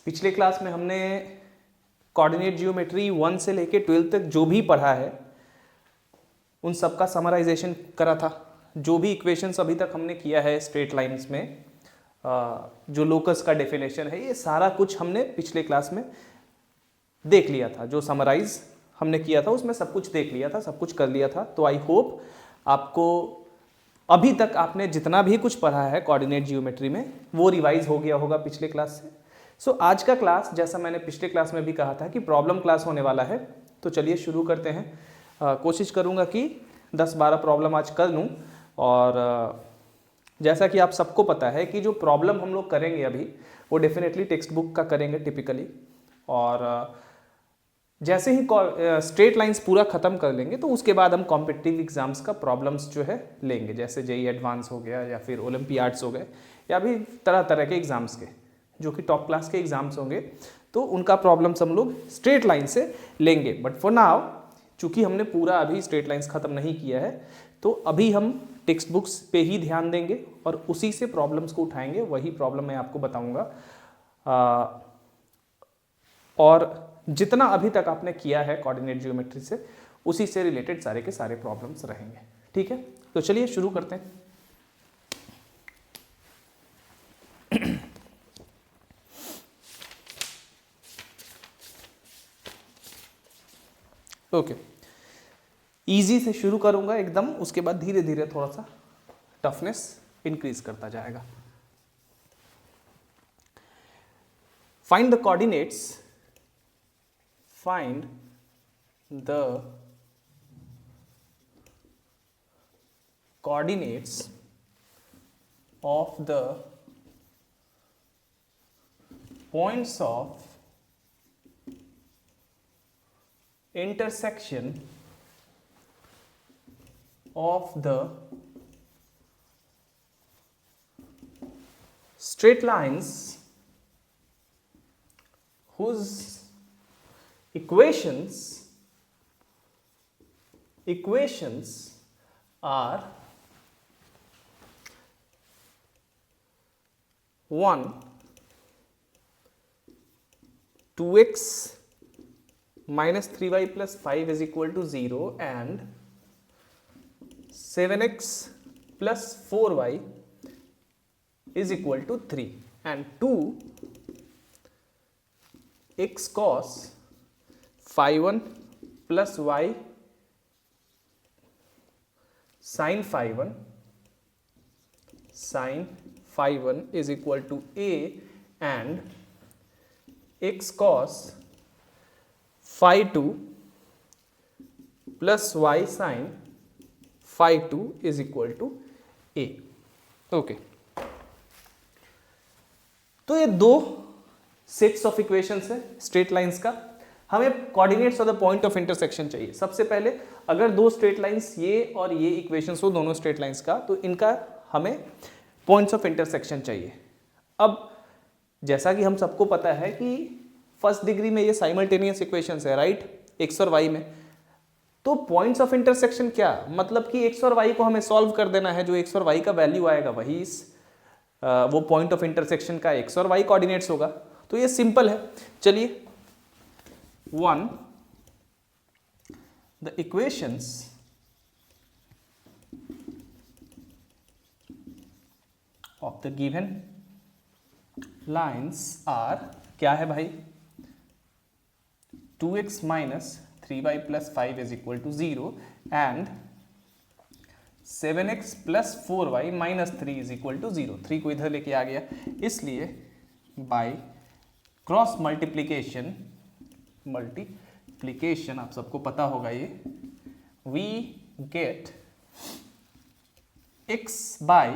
पिछले क्लास में हमने कोऑर्डिनेट जियोमेट्री 1 से लेके 12 तक जो भी पढ़ा है उन सब का समराइजेशन करा था। जो भी इक्वेशंस अभी तक हमने किया है स्ट्रेट लाइंस में, जो लोकस का डेफिनेशन है, ये सारा कुछ हमने पिछले क्लास में देख लिया था। जो समराइज हमने किया था उसमें सब कुछ देख लिया था, सब कुछ कर लिया था। तो आई होप आपको अभी तक आपने जितना भी कुछ पढ़ा है कोऑर्डिनेट जियोमेट्री में वो रिवाइज हो गया होगा पिछले क्लास से। सो आज का क्लास, जैसा मैंने पिछले क्लास में भी कहा था कि प्रॉब्लम क्लास होने वाला है, तो चलिए शुरू करते हैं। कोशिश करूंगा कि 10-12 प्रॉब्लम आज कर लूं। और जैसा कि आप सबको पता है कि जो प्रॉब्लम हम लोग करेंगे अभी वो डेफिनेटली टेक्स्ट बुक का करेंगे टिपिकली। और जैसे ही स्ट्रेट लाइंस पूरा ख़त्म कर लेंगे तो उसके बाद हम कॉम्पिटिटिव एग्जाम्स का प्रॉब्लम्स जो है लेंगे, जैसे जेईई एडवांस हो गया या फिर ओलंपियाड्स हो गए या भी तरह तरह के एग्जाम्स के जो कि टॉप क्लास के एग्जाम्स होंगे, तो उनका प्रॉब्लम्स हम लोग स्ट्रेट लाइन से लेंगे। बट फॉर नाउ चूंकि हमने पूरा अभी स्ट्रेट लाइंस ख़त्म नहीं किया है तो अभी हम टेक्स्ट बुक्स पे ही ध्यान देंगे और उसी से प्रॉब्लम्स को उठाएंगे। वही प्रॉब्लम मैं आपको बताऊंगा। और जितना अभी तक आपने किया है कोऑर्डिनेट जियोमेट्री से उसी से रिलेटेड सारे के सारे प्रॉब्लम्स रहेंगे। ठीक है, तो चलिए शुरू करते हैं। ओके, इजी से शुरू करूंगा एकदम, उसके बाद धीरे धीरे थोड़ा सा टफनेस इंक्रीज करता जाएगा। Find the coordinates, find the coordinates of the points of intersection of the straight lines whose equations are 1 2x minus 3y plus 5 is equal to 0 and 7x plus 4y is equal to 3 and 2 x cos phi 1 plus y sin phi 1 is equal to a and x cos phi 2 plus y sin phi 2 is equal to a। Okay, तो ये दो sets of equations है straight lines का। हमें coordinates of the point of intersection चाहिए। सबसे पहले अगर दो स्ट्रेट लाइंस ये और ये इक्वेशंस हो दोनों स्ट्रेट लाइंस का, तो इनका हमें पॉइंट्स ऑफ इंटरसेक्शन चाहिए। अब जैसा कि हम सबको पता है कि फर्स्ट डिग्री में ये साइमल्टेनियस इक्वेशंस है, राइट, एक्स और वाई में। तो पॉइंट्स ऑफ इंटरसेक्शन क्या मतलब कि एक्स और वाई को हमें सॉल्व कर देना है। जो एक्स और वाई का वैल्यू आएगा वही वो पॉइंट ऑफ इंटरसेक्शन का एक्स और वाई कोऑर्डिनेट्स होगा। तो ये सिंपल है। चलिए, 1 the equations of the given lines are, क्या है भाई, 2x minus 3y plus 5 is equal to 0 and 7x plus 4y minus 3 is equal to 0। 3 को इधर लेके आ गया, इसलिए बाय क्रॉस मल्टीप्लीकेशन आप सबको पता होगा ये, we get x by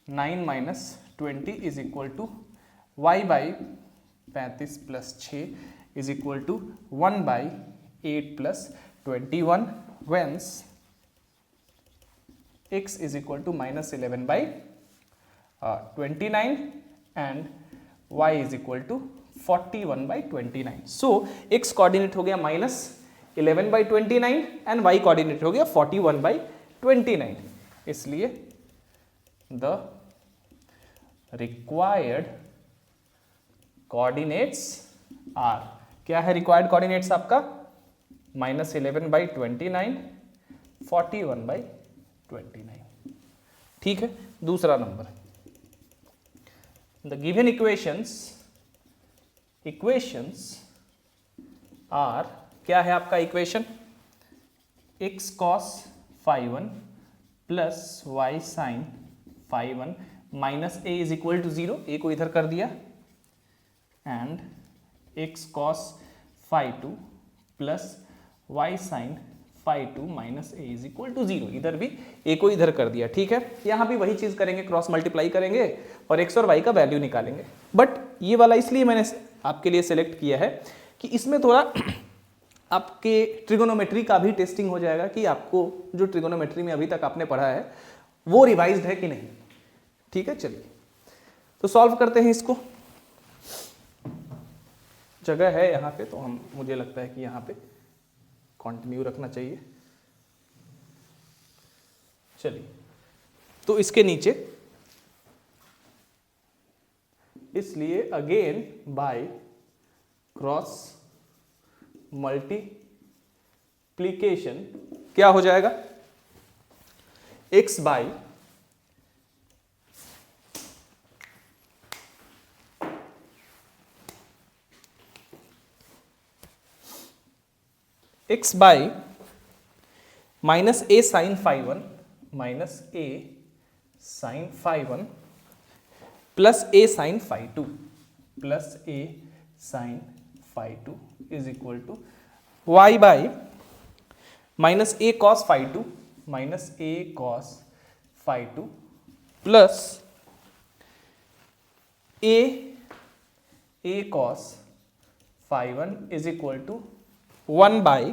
9 minus 20 is equal to y by 35 plus 6 is equal to 1 by 8 plus 21 whence x is equal to minus 11 by 29 and y is equal to 41 by 29। So x coordinate हो गया minus 11 by 29 and y coordinate हो गया 41 by 29। इसलिए the required coordinates are, क्या है required coordinates आपका -11/29, 41/29। ठीक है, दूसरा number, the given equations are, क्या है आपका equation, x cos phi1 plus y sin phi1 minus a is equal to 0, a को इधर कर दिया, and x cos phi2 plus y sin phi2 minus a is equal to 0, इधर भी a को इधर कर दिया। ठीक है, यहाँ भी वही चीज करेंगे, क्रॉस मल्टीप्लाई करेंगे और x और y का वैल्यू निकालेंगे। बट ये वाला इसलिए मैंने आपके लिए सेलेक्ट किया है कि इसमें थोड़ा आपके ट्रिगोनोमेट्री का भी टेस्टिंग हो जाएगा कि आपको जो ट्रिगोनोमेट्री में अभी तक आपने पढ़ा है वो रिवाइज्ड है कि नहीं। ठीक है, चलिए तो सॉल्व करते हैं इसको। जगह है यहाँ पे, तो मुझे लगता है कि यहाँ पे कंटिन्यू रखना चाहिए। चलिए, तो इसके नीचे, इसलिए अगेन बाय क्रॉस मल्टीप्लीकेशन क्या हो जाएगा, x by minus a sine phi1 minus a sine phi1 plus a sine phi2 plus a sine phi2 is equal to y by minus a cos phi2 minus a cos phi2 plus a cos phi1 is equal to 1 by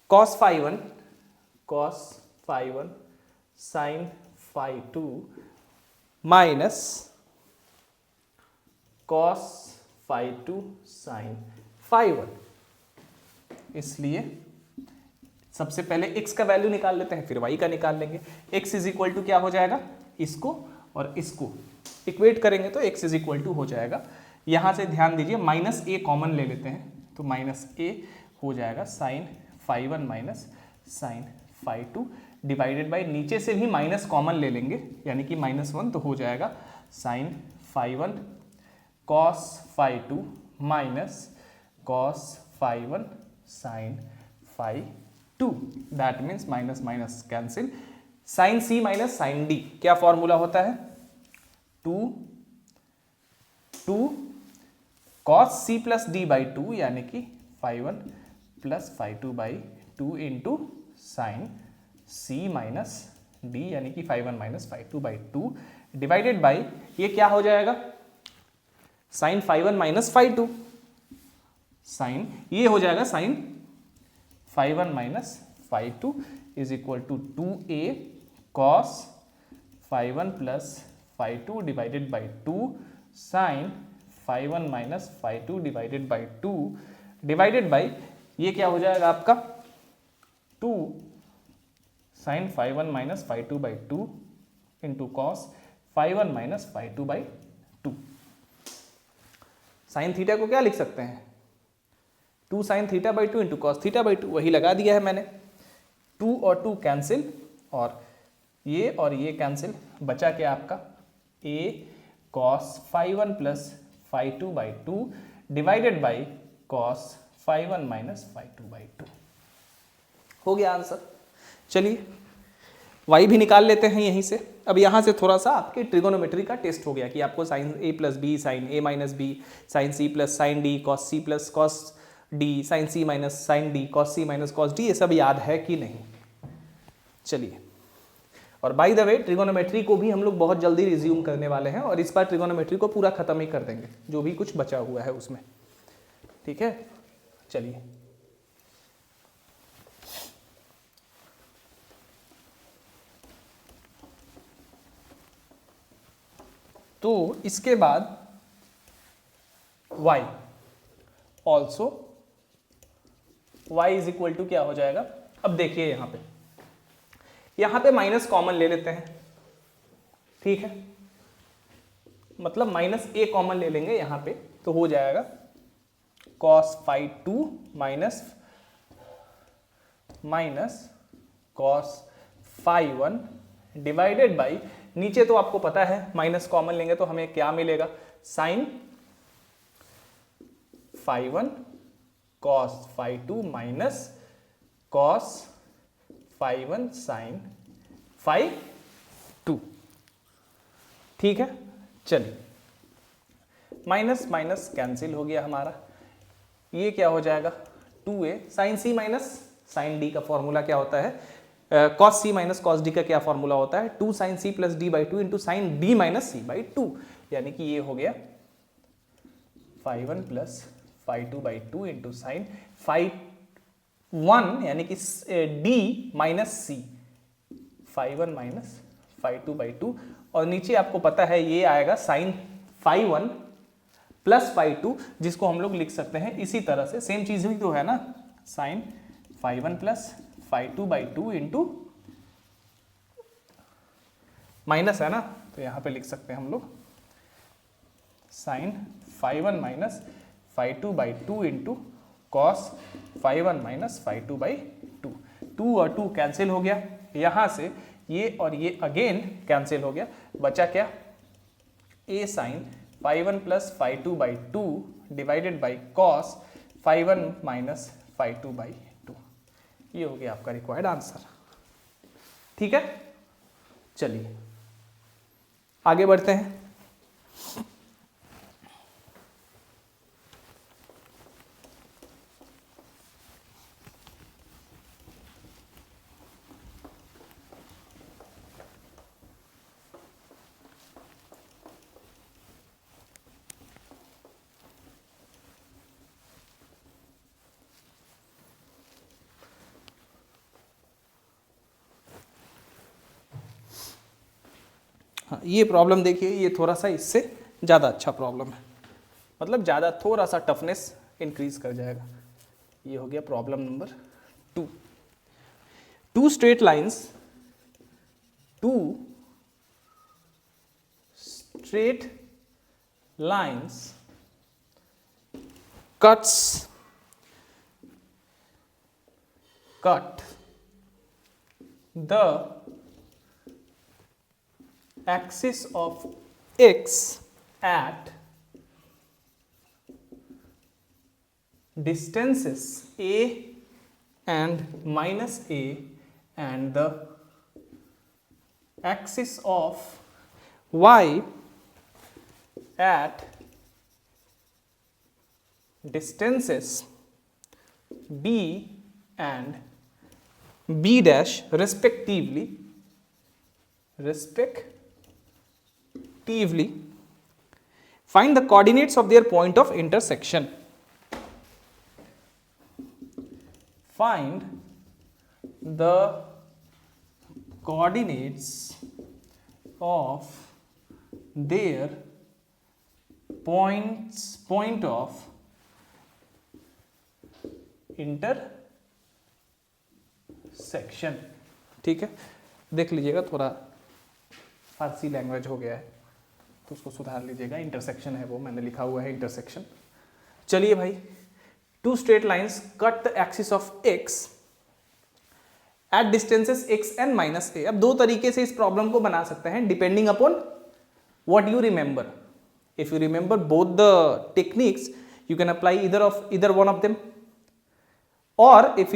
cos phi1 sin phi2 minus cos phi2 sin phi1। इसलिए सबसे पहले x का value निकाल लेते हैं, फिर y का निकाल लेंगे। x इज इक्वल टू क्या हो जाएगा, इसको और इसको इक्वेट करेंगे तो x इज इक्वल टू हो जाएगा, यहां से ध्यान दीजिए माइनस a कॉमन ले लेते हैं तो माइनस a हो जाएगा sine phi1 minus sine phi2 divided by, नीचे से भी माइनस कॉमन ले लेंगे यानी कि -1, तो हो जाएगा sine phi1 cos phi2 minus cos phi1 sin phi2, that means minus minus cancel, sine c minus sine d, क्या फॉर्मूला होता है, 2 cos c plus d by 2 यानी कि phi1 plus phi2 by 2 into sine c minus d यानी कि phi1 minus phi2 by 2 divided by, ये क्या हो जाएगा, sine phi1 minus phi2, sign ये हो जाएगा sine phi1 minus phi2 is equal to 2a cos phi1 plus phi2 divided by 2 sine phi1 minus phi2 divided by 2 divided by, ये क्या हो जाएगा आपका 2 sine phi1 minus phi2 by 2 into cos phi1 minus phi2 by 2। Sine theta को क्या लिख सकते हैं, 2 sine theta by 2 into cos theta by 2, वही लगा दिया है मैंने। 2 और 2 कैंसिल और ये कैंसिल, बचा क्या आपका a cos phi1 plus phi2 by 2 divided by cos phi1 minus phi2 by 2, हो गया आंसर। चलिए y भी निकाल लेते हैं यहीं से। अब यहाँ से थोड़ा सा आपके ट्रिगोनोमेट्री का टेस्ट हो गया कि आपको sine a plus B, sine a minus B, sine c plus sine D, cos c plus cos D, sine c minus sine D, cos c minus cos D, ये सब याद है कि नहीं। चलिए, और बाय द वे ट्रिगोनोमेट्री को भी हम लोग बहुत जल्दी रिज्यूम करने वाले हैं और इस बार ट्रिगोनोमेट्री को पूरा खत्म ही कर देंगे, जो भी कुछ बचा हुआ है उसमें। ठीक है, चलिए तो इसके बाद y also y is equal to क्या हो जाएगा, अब देखिए यहां पे माइनस कॉमन ले लेते हैं। ठीक है, मतलब माइनस ए कॉमन ले लेंगे यहाँ पे, तो हो जाएगा cos phi 2 minus cos phi 1 divided by, नीचे तो आपको पता है माइनस कॉमन लेंगे तो हमें क्या मिलेगा, sine phi 1 cos phi 2 minus cos phi 1 sin phi 2। ठीक है, चलिए माइनस माइनस कैंसिल हो गया हमारा, ये क्या हो जाएगा 2a sine c minus sine d का फॉर्मूला क्या होता है, cos c minus cos d का क्या फॉर्मूला होता है, 2 sin c plus d by 2 into sign d minus c by 2, यानी कि ये हो गया phi 1 plus phi 2 by 2 into sign phi 1 यानी कि d minus c, phi 1 minus phi 2 by 2, और नीचे आपको पता है ये आएगा साइन phi 1 प्लस phi 2, जिसको हम लोग लिख सकते हैं इसी तरह से, सेम चीज ही तो है ना, sine phi 1 plus phi 2 by 2 into minus है ना, तो यहां पे लिख सकते हैं हम लोग sine phi 1 minus phi 2 by 2 into cos phi 1 minus phi 2 by 2, 2 और 2 कैंसिल हो गया, यहां से ये और ये अगेन कैंसिल हो गया, बचा क्या, a sine phi 1 plus phi 2 by 2 divided by cos phi 1 minus phi 2 by 2, ये हो गया आपका रिक्वायर्ड आंसर। ठीक है, चलिए आगे बढ़ते हैं। ये प्रॉब्लम देखिए, ये थोड़ा सा इससे ज़्यादा अच्छा प्रॉब्लम है, मतलब ज़्यादा थोड़ा सा टफनेस इंक्रीज कर जाएगा। ये हो गया problem number 2। Two straight lines cut the axis of x at distances a and minus a, and the axis of y at distances b and b dash respectively find the coordinates of their point of intersection. Find the coordinates of their point of intersection। ठीक है, देख लीजिएगा थोड़ा फारसी language हो गया है तो उसको सुधार लीजिएगा, इंटरसेक्शन है वो, मैंने लिखा हुआ है इंटरसेक्शन। चलिए भाई, two straight lines cut the axis of x at distances x and minus a. अब दो तरीके से इस प्रॉब्लम को बना सकते हैं depending upon what you remember. If you remember both the techniques you can apply either one of them, or if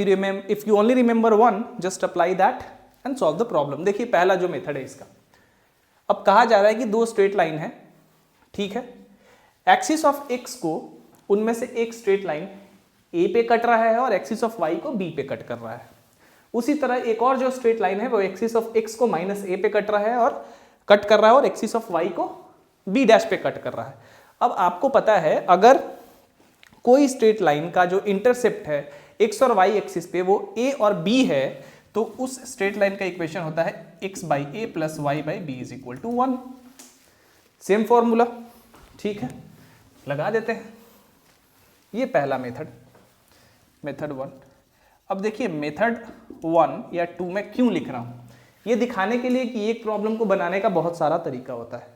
you only remember one, just apply that and solve the problem। देखिए पहला जो method है इसका, अब कहा जा रहा है कि दो स्ट्रेट लाइन है, ठीक है, एक्सिस ऑफ एक्स को उनमें से एक स्ट्रेट लाइन ए पे कट रहा है और एक्सिस ऑफ वाई को बी पे कट कर रहा है। उसी तरह एक और जो स्ट्रेट लाइन है वो एक्सिस ऑफ एक्स को माइनस ए पे कट रहा है और कट कर रहा है और एक्सिस ऑफ वाई को बी डैश पे कट कर रहा है। अब आपको पता है अगर कोई स्ट्रेट लाइन का जो इंटरसेप्ट है एक्स और वाई एक्सिस पे वो ए और बी है, तो उस स्ट्रेट लाइन का इक्वेशन होता है x by A plus Y by B is equal to 1। Same formula, ठीक है, लगा देते हैं। ये पहला मेथड 1। अब देखिए मेथड 1 या 2 में क्यों लिख रहा हूं, ये दिखाने के लिए कि एक प्रॉब्लम को बनाने का बहुत सारा तरीका होता है।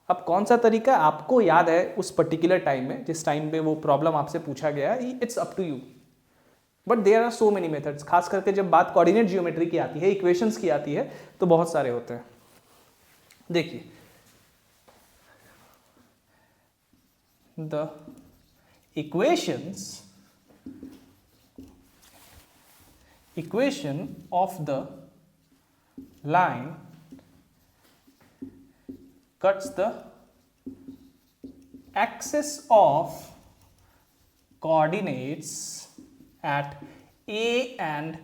अब कौन सा तरीका आपको याद है उस पर्टिकुलर टाइम में, जिस टाइम पे वो प्रॉब्लम आपसे पूछा गया है, it's up to you, but there are so many methods. खास करके जब बात कोऑर्डिनेट जियोमेट्री की आती है, इक्वेशंस की आती है, तो बहुत सारे होते हैं। देखिए, the equation of the line cuts the axis of coordinates at A and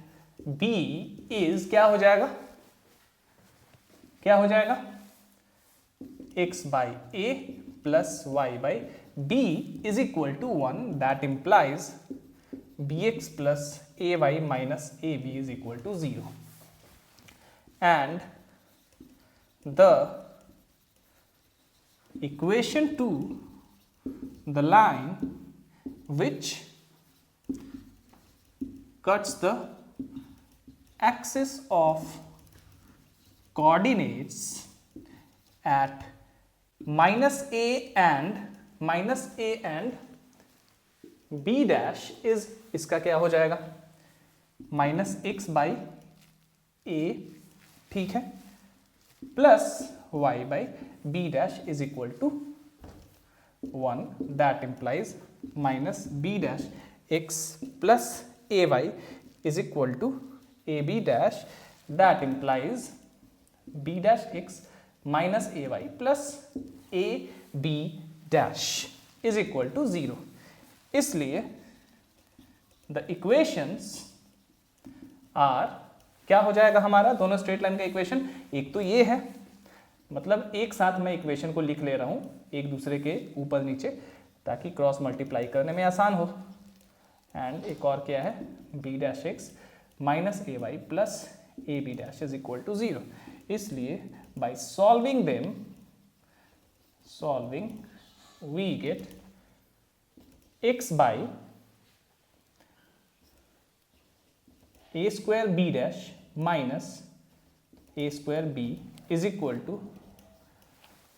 B is क्या हो जाएगा, क्या हो जाएगा, x by A plus y by B is equal to 1, that implies bx plus ay minus ab is equal to 0, and the equation to the line which cuts the axis of coordinates at minus a and b dash is, इसका क्या हो जाएगा, minus x by A, ठीक है, plus Y by B dash is equal to 1, that implies minus B dash X plus A Y is equal to A B dash, that implies B dash X minus A Y plus A B dash is equal to 0। इसलिए the equations are, क्या हो जाएगा हमारा दोनों straight line का equation, एक तो ये है, मतलब एक साथ मैं इक्वेशन को लिख ले रहा हूं एक दूसरे के ऊपर नीचे ताकि क्रॉस मल्टीप्लाई करने में आसान हो, एंड एक और क्या है, B dash X minus A Y plus A B dash is equal to 0। इसलिए by solving we get x by a square b dash minus a square b is equal to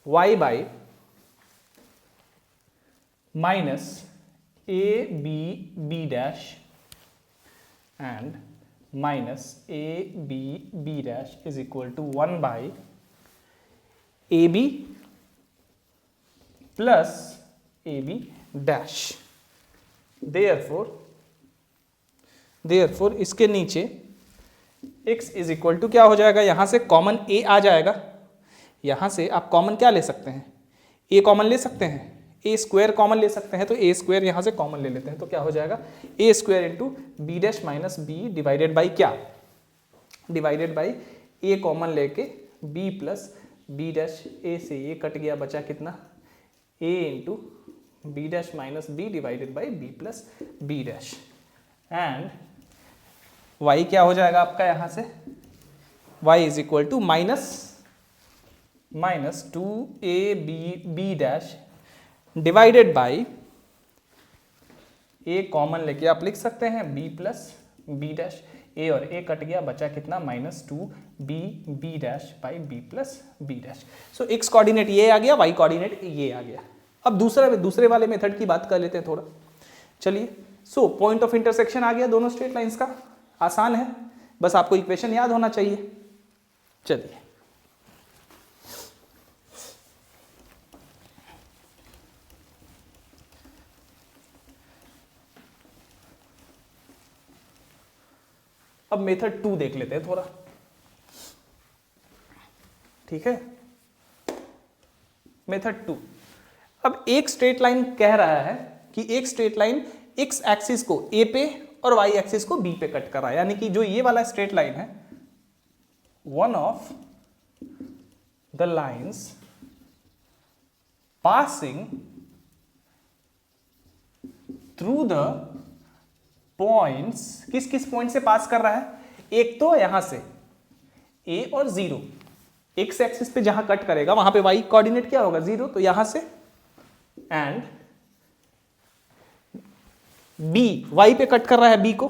y by minus a b b dash and minus a b b dash is equal to 1 by a b plus a b dash। therefore इसके नीचे x is equal to क्या हो जाएगा, यहां से common a आ जाएगा, यहां से आप कॉमन क्या ले सकते हैं, a कॉमन ले सकते हैं, a स्क्वायर कॉमन ले सकते हैं, तो a स्क्वायर यहां से कॉमन ले लेते हैं, तो क्या हो जाएगा, a square into B dash minus B divided by क्या, डिवाइडेड बाई a कॉमन लेके b plus B dash, a से a कट गया, बचा कितना, a into B dash minus B divided by B plus B dash, and y क्या हो जाएगा आपका, यहां से y is equal to minus 2ab dash divided by a common लेके आप लिख सकते हैं b plus B dash, a और a कट गया, बचा कितना, minus 2b dash by b plus B dash. So x coordinate ये आ गया, y कोऑर्डिनेट ये आ गया। अब दूसरे वाले मेथड की बात कर लेते हैं थोड़ा, चलिए। सो पॉइंट ऑफ इंटरसेक्शन आ गया दोनों स्ट्रेट लाइंस का, आसान है, बस आपको इक्वेशन याद होना चाहिए। चलिए, अब मेथड 2 देख लेते हैं थोड़ा, ठीक है। मेथड 2, अब एक स्ट्रेट लाइन कह रहा है कि एक स्ट्रेट लाइन x एक्सिस को a पे और y एक्सिस को b पे कट कर रहा है, यानी कि जो ये वाला स्ट्रेट लाइन है, one of the lines passing through the points, किस किस पॉइंट से पास कर रहा है, एक तो यहां से a और 0, x एक्सिस पे जहां कट करेगा वहां पे y कोऑर्डिनेट क्या होगा, 0, तो यहां से, एंड b, y पे कट कर रहा है b को,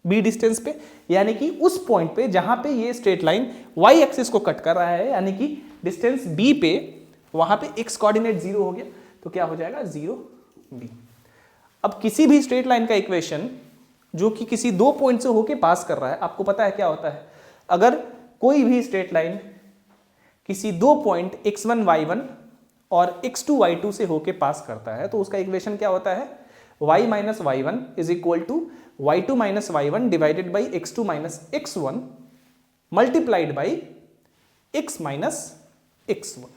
b डिस्टेंस पे, यानी कि उस पॉइंट पे जहां पे ये स्ट्रेट लाइन y एक्सिस को कट कर रहा है, यानी कि डिस्टेंस b पे वहां पे x कोऑर्डिनेट 0 हो गया तो क्या हो जाएगा 0 b। अब किसी भी स्ट्रेट लाइन का इक्वेशन जो कि किसी दो पॉइंट से होके पास कर रहा है, आपको पता है क्या होता है, अगर कोई भी स्ट्रेट लाइन किसी दो पॉइंट x1 y1 और x2 y2 से होके पास करता है तो उसका इक्वेशन क्या होता है, y minus y1 is equal to y2 minus y1 divided by x2 minus x1 multiplied by x minus x1।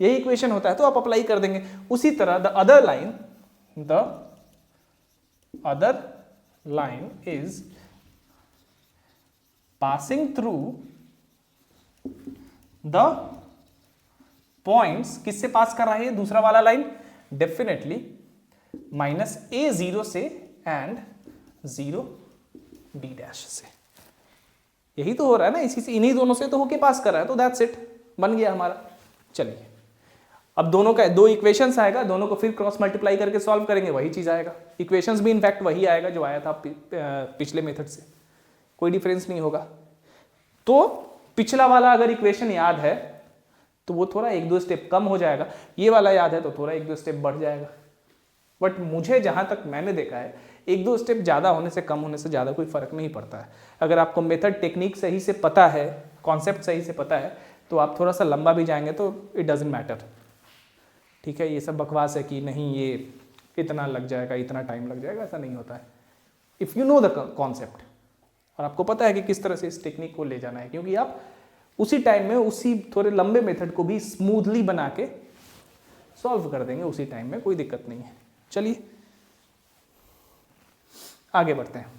यही इक्वेशन होता है, तो आप अप्लाई कर देंगे। उसी तरह the other line is passing through the points, किससे पास कर रहा है दूसरा वाला लाइन, डेफिनेटली माइनस a0 से एंड 0 b डैश से। यही तो हो रहा है ना, इसी से, इन्हीं दोनों से तो होके पास कर रहा है, तो दैट्स इट, बन गया हमारा। चलिए अब दोनों का दो इक्वेशंस आएगा, दोनों को फिर क्रॉस मल्टीप्लाई करके सॉल्व करेंगे, वही चीज आएगा। इक्वेशंस भी इनफैक्ट वही आएगा जो आया था पिछले मेथड से, कोई डिफरेंस नहीं होगा। तो पिछला वाला अगर इक्वेशन याद है तो वो थोड़ा एक दो स्टेप कम हो जाएगा, ये वाला याद है तो थोड़ा एक दो स्टेप बढ़ जाएगा। बट मुझे जहां तक मैंने देखा है, एक दो स्टेप ज्यादा होने से कम होने से ज्यादा कोई फर्क नहीं पड़ता है। अगर आपको मेथड टेक्निक सही से पता है, कॉन्सेप्ट सही से पता है, तो आप थोड़ा सा लंबा भी जाएंगे तो इट डजंट मैटर। ठीक है, ये सब बकवास है कि नहीं ये इतना लग जाएगा, इतना टाइम लग जाएगा, ऐसा नहीं होता है। If you know the concept और आपको पता है कि किस तरह से इस टेक्निक को ले जाना है, क्योंकि आप उसी टाइम में उसी थोड़े लंबे मेथड को भी स्मूथली बना के सॉल्व कर देंगे उसी टाइम में, कोई दिक्कत नहीं है। चलिए आगे बढ़ते हैं।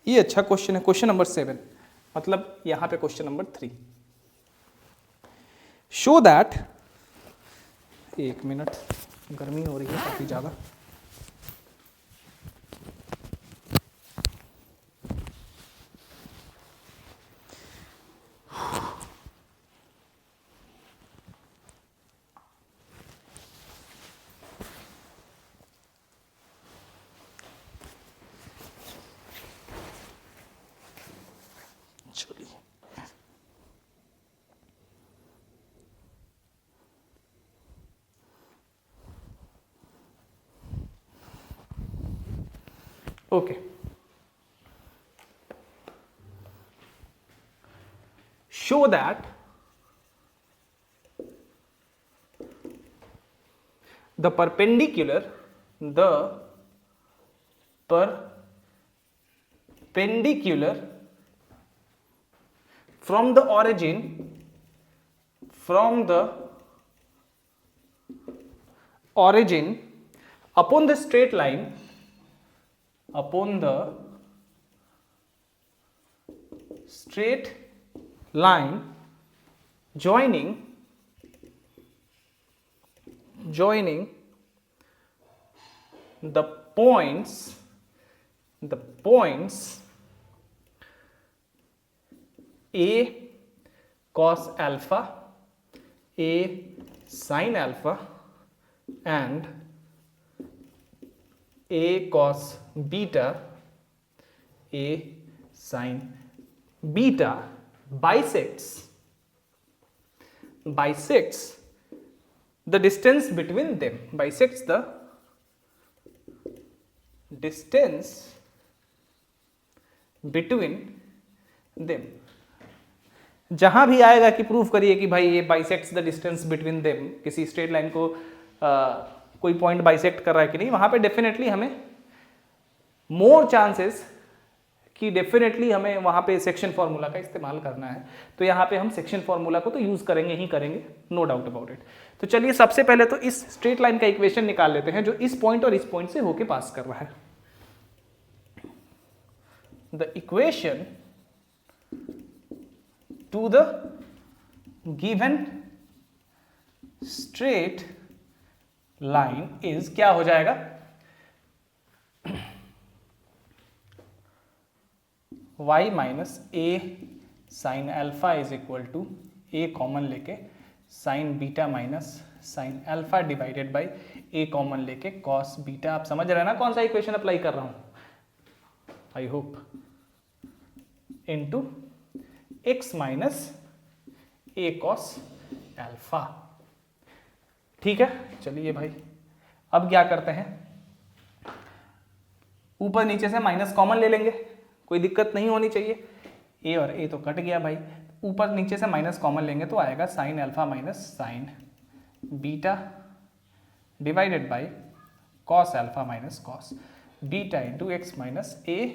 ये अच्छा क्वेश्चन है, क्वेश्चन नंबर 7, मतलब यहां पे क्वेश्चन नंबर 3। शो दैट, एक मिनट, गर्मी हो रही है काफी ज्यादा। Okay. Show that the perpendicular from the origin upon the straight line joining the points a cos alpha, a sin alpha and a cos beta, a sin beta bisects the distance between them, bisects the distance between them। जहां भी आएगा कि proof करिए कि भाई ये bisects the distance between them, किसी straight line को कोई पॉइंट बाइसेक्ट कर रहा है कि नहीं, वहां पे डेफिनेटली हमें मोर चांसेस कि डेफिनेटली हमें वहां पे सेक्शन फॉर्मूला का इस्तेमाल करना है। तो यहाँ पे हम सेक्शन फॉर्मूला को तो यूज करेंगे ही करेंगे, नो डाउट अबाउट इट। तो चलिए सबसे पहले तो इस स्ट्रेट लाइन का इक्वेशन निकाल लेते हैं जो इस पॉइंट और इस पॉइंट से होके पास कर रहा है। The equation to the given straight line is, क्या हो जाएगा, y minus a sine alpha is equal to a common लेके sine beta minus sine alpha divided by a common लेके कॉस बीटा। आप समझ रहे हैं ना कौन सा इक्वेशन अप्लाई कर रहा हूं, I hope, into x minus A cos alpha. ठीक है, चलिए भाई अब क्या करते हैं, ऊपर नीचे से माइनस कॉमन ले लेंगे, कोई दिक्कत नहीं होनी चाहिए। ए और ए तो कट गया भाई, ऊपर नीचे से माइनस कॉमन लेंगे तो आएगा sine alpha minus sine beta divided by cos alpha minus cos beta into x minus A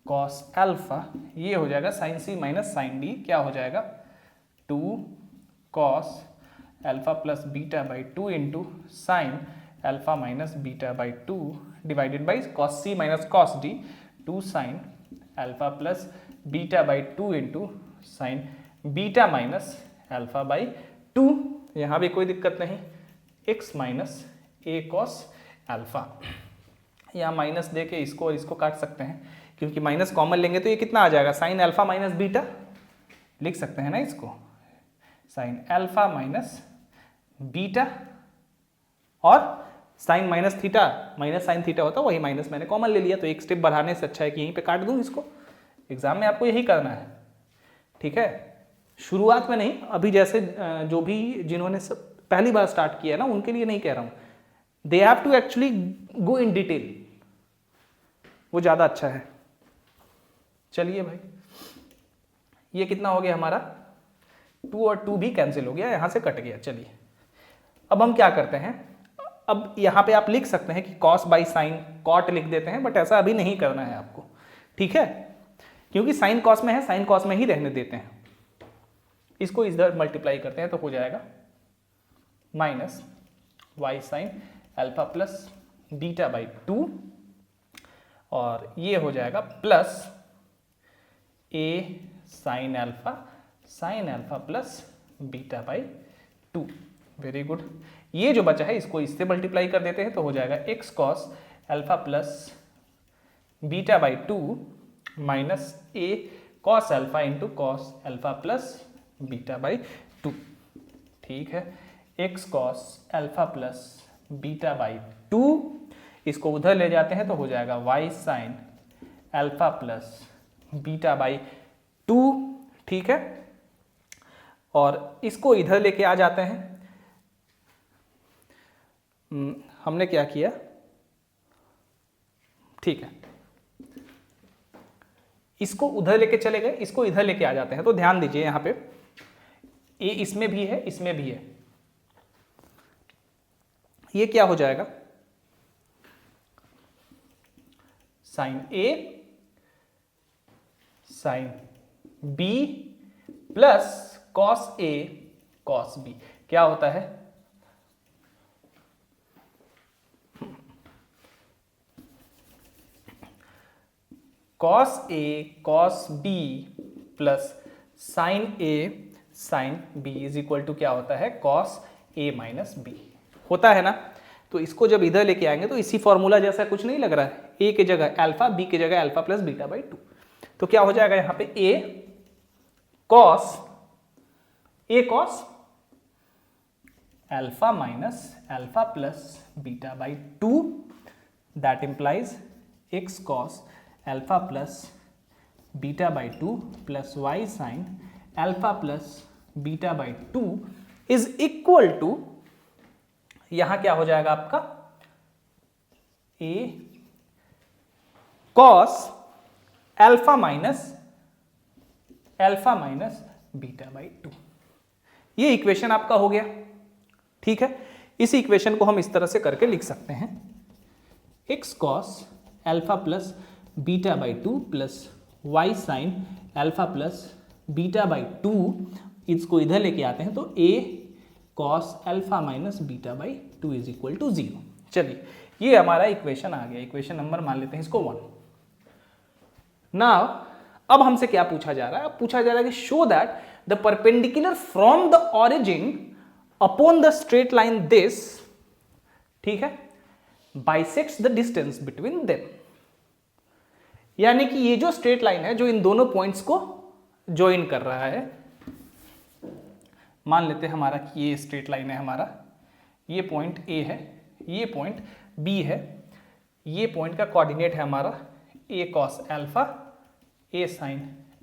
cos alpha. ये हो जाएगा sine C minus sine D, क्या हो जाएगा 2 cos alpha plus beta by 2 into sine alpha minus beta by 2 divided by cos C minus cos D 2 sine alpha plus beta by 2 into sine beta minus alpha by 2। यहाँ भी कोई दिक्कत नहीं, x minus ए cos alpha. यहाँ minus दे के इसको और इसको काट सकते हैं, क्योंकि माइनस कॉमन लेंगे तो ये कितना आ जाएगा, साइन अल्फा माइनस बीटा लिख सकते हैं ना इसको, साइन अल्फा माइनस बीटा, और sine minus theta minus sine theta होता है, वही माइनस मैंने कॉमन ले लिया, तो एक स्टेप बढ़ाने से अच्छा है कि यहीं पे काट दूं इसको। एग्जाम में आपको यही करना है, ठीक है, शुरुआत में नहीं, अभी जैसे जो भी जिन्होंने सब पहली बार स्टार्ट किया ना उनके लिए नहीं कह रहा हूं, they have to actually go in detail, वो ज्यादा अच्छा है। चलिए भाई, ये कितना हो गया हमारा, 2 और 2 भी कैंसिल हो गया, यहां से कट गया। चलिए अब हम क्या करते हैं, अब यहां पे आप लिख सकते हैं कि कॉस बाई साइन कॉट लिख देते हैं, बट ऐसा अभी नहीं करना है आपको, ठीक है, क्योंकि साइन कॉस में है, साइन कॉस में ही रहने देते हैं। इसको इधर मल्टीप्लाई करते हैं तो हो जाएगा minus y sine alpha plus beta by 2, और ये हो जाएगा plus a sine alpha plus beta by 2। Very good, ये जो बचा है इसको इससे मल्टीप्लाई कर देते हैं तो हो जाएगा x cos alpha plus beta by 2 minus A cos alpha into cos alpha plus beta by 2। ठीक है, x cos alpha plus beta by 2, इसको उधर ले जाते हैं तो हो जाएगा y sine alpha plus beta by 2। ठीक है, और इसको इधर लेके आ जाते हैं। हमने क्या किया, ठीक है, इसको उधर लेके चले गए, इसको इधर लेके आ जाते हैं, तो ध्यान दीजिए यहां पे ए इसमें भी है, इसमें भी है, ये क्या हो जाएगा, sine A sine B plus cos A cos B, क्या होता है, cos A cos B plus sine A sine B is equal to क्या होता है, कॉस ए माइनस बी होता है ना। तो इसको जब इधर लेके आएंगे तो इसी फॉर्मूला जैसा कुछ नहीं लग रहा है, ए के जगह अल्फा, बी के जगह अल्फा प्लस बीटा बाई 2, तो क्या हो जाएगा यहां पे a cos alpha minus alpha plus beta by 2, that implies x cos alpha plus beta by 2 plus y sine alpha plus beta by 2 is equal to, यहां क्या हो जाएगा आपका, a cos alpha minus beta by 2। ये equation आपका हो गया। ठीक है, इस इक्वेशन को हम इस तरह से करके लिख सकते हैं, x cos alpha plus beta by 2 plus y sine alpha plus beta by 2, इसको इधर लेके आते हैं तो a cos alpha minus beta by 2 is equal to 0। चलिए ये हमारा इक्वेशन आ गया, इक्वेशन नंबर मान लेते हैं इसको 1। नाउ अब हमसे क्या पूछा जा रहा है, अब पूछा जा रहा है कि show that the perpendicular from the origin upon the straight line this, ठीक है, bisects the distance between them. यानी कि ये जो स्ट्रेट लाइन है जो इन दोनों पॉइंट्स को ज्वाइन कर रहा है, मान लेते हैं हमारा कि ये स्ट्रेट लाइन है हमारा, ये पॉइंट ए है, ये पॉइंट बी है, ये पॉइंट का कोऑर्डिनेट है हमारा a cos alpha a sine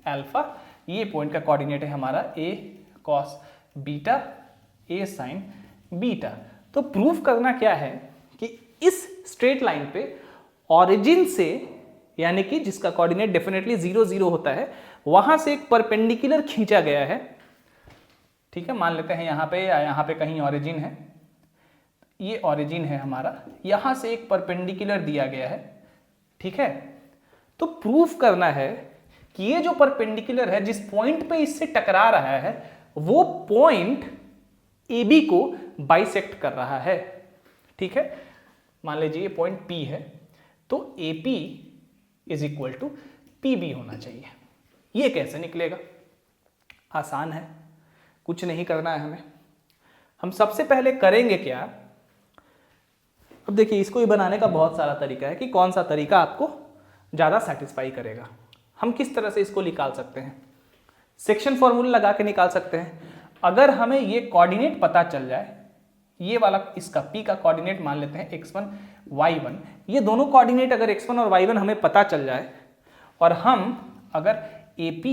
alpha, ये पॉइंट का कोऑर्डिनेट है हमारा a cos beta a sine beta. तो प्रूफ करना क्या है कि इस स्ट्रेट लाइन पे ऑरिजिन से, यानी कि जिसका कोऑर्डिनेट डेफिनेटली 0 0 होता है, वहां से एक परपेंडिकुलर खींचा गया है। ठीक है, मान लेते हैं यहाँ पे या यहाँ पे कहीं ऑरिजिन है, ये ऑरिजिन है हमारा, यहां से एक परपेंडिकुलर दिया गया है। ठीक है, तो प्रूफ करना है कि ये जो परपेंडिकुलर है जिस पॉइंट पे इससे टकरा रहा है वो पॉइंट ए बी को बाइसेक्ट कर रहा है। ठीक है, मान लीजिए ये पॉइंट P है, तो A P is equal to P B होना चाहिए। ये कैसे निकलेगा? आसान है, कुछ नहीं करना है हमें। हम सबसे पहले करेंगे क्या, अब देखिए इसको ही बनाने का बहुत सारा तरीका है कि कौन सा तरीका आपको ज़्यादा सेटिस्फाई करेगा। हम किस तरह से इसको निकाल सकते हैं? सेक्शन फॉर्मूला लगा के निकाल सकते हैं। अगर हमें ये कोऑर्डिनेट पता चल जाए, ये वाला इसका P का कोऑर्डिनेट मान लेते हैं x1 y1, ये दोनों कोऑर्डिनेट अगर x1 और y1 हमें पता चल जाए और हम अगर AP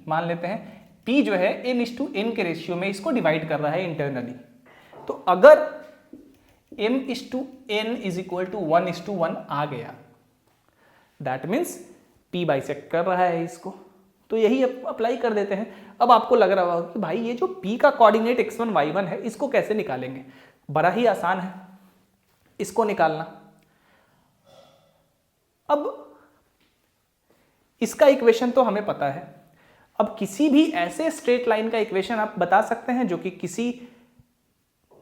मान लेते हैं, P जो है m/n के रेशियो में इसको डिवाइड कर रहा है इंटरनली, तो अगर m/n इज इक्वल टू 1:1 आ गया, दैट मीन्स P बाइसेक्ट कर रहा है इसको, तो यही अप्लाई कर देते हैं। अब आपको लग रहा होगा कि भाई ये जो P का कोऑर्डिनेट x1 y1 है इसको कैसे निकालेंगे? बड़ा ही आसान है इसको निकालना। अब इसका इक्वेशन तो हमें पता है, अब किसी भी ऐसे स्ट्रेट लाइन का इक्वेशन आप बता सकते हैं जो कि किसी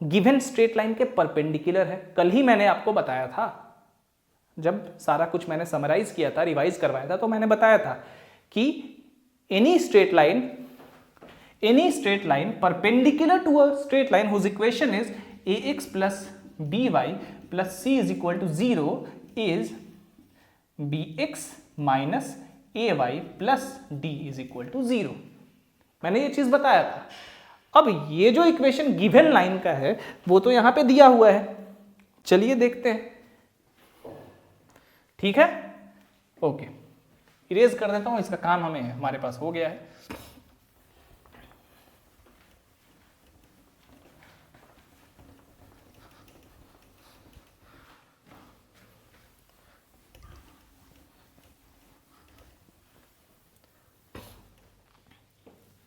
गिवन स्ट्रेट लाइन के परपेंडिकुलर है। कल ही मैंने आपको बताया था, जब सारा कुछ मैंने समराइज किया था, रिवाइज करवाया था, तो मैंने बताया था कि any straight line perpendicular to a straight line whose equation is ax plus by plus c is equal to 0 is bx minus ay plus d is equal to 0। मैंने ये चीज बताया था। अब ये जो इक्वेशन गिवन लाइन का है वो तो यहां पे दिया हुआ है, चलिए देखते हैं। ठीक है, ओके, इरेज कर देता हूं, इसका काम हमारे पास हो गया है।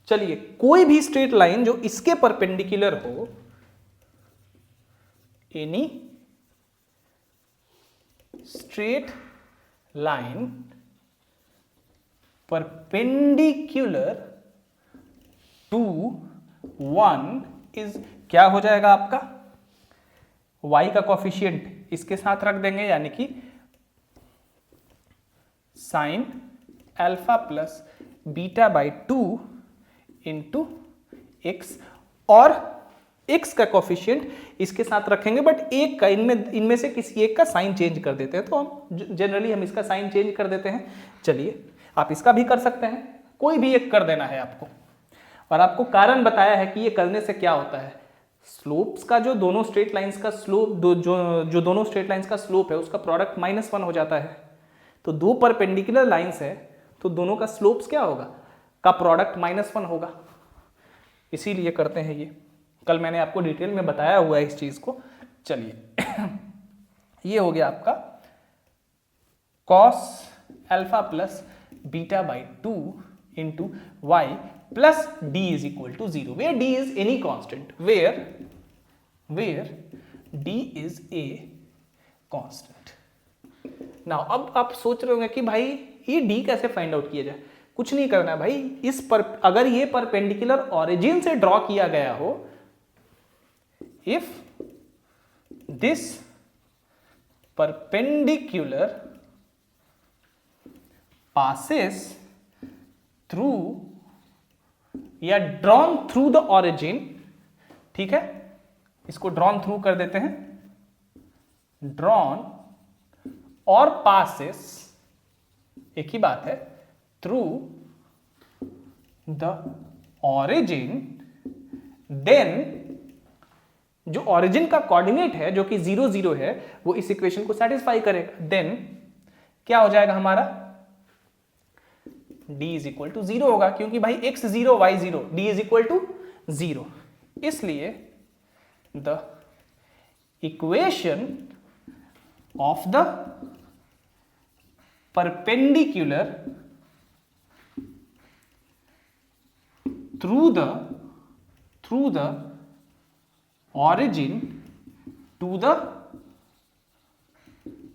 चलिए, कोई भी स्ट्रेट लाइन जो इसके परपेंडिकुलर हो, any straight line perpendicular to 1 is, क्या हो जाएगा आपका? y का कोफिशिएंट इसके साथ रख देंगे, यानी कि sign alpha plus beta by 2 into x, और x का कोफिशिएंट इसके साथ रखेंगे, बट एक का इनमें से किसी एक का साइन चेंज कर देते हैं, तो हम जनरली हम इसका साइन चेंज कर देते हैं। चलिए, आप इसका भी कर सकते हैं, कोई भी एक कर देना है आपको। और आपको कारण बताया है कि ये करने से क्या होता है। स्लोप्स का जो दोनों स्ट्रेट लाइंस का स्लोप जो दोनों स्ट्रेट लाइंस का स्लोप है उसका प्रोडक्ट -1 हो जाता है। तो दो परपेंडिकुलर लाइंस है तो दोनों का स्लोप्स क्या होगा? का प्रोडक्ट -1 होगा, इसीलिए करते हैं ये। कल मैंने आपको डिटेल में बताया हुआ है इस चीज को। चलिए ये हो गया आपका cos alpha plus beta by 2 into y plus d is equal to 0, where d is any constant, where d is a constant. Now अब आप सोच रहे होंगे कि भाई ये डी कैसे फाइंड आउट किया जाए। कुछ नहीं करना है भाई, अगर ये परपेंडिकुलर ऑरिजिन से ड्रॉ किया गया हो, if this perpendicular passes through या ड्रॉन थ्रू द ऑरिजिन, ठीक है, इसको ड्रॉन थ्रू कर देते हैं, ड्रॉन और passes एक ही बात है, थ्रू द ऑरिजिन, देन जो ऑरिजिन का कोऑर्डिनेट है जो कि 0 0 है वो इस इक्वेशन को सेटिस्फाई करेगा। देन क्या हो जाएगा हमारा, d इज इक्वल टू 0 होगा, क्योंकि भाई x 0 y 0, d is equal to 0। इसलिए the equation of the perpendicular through the origin to the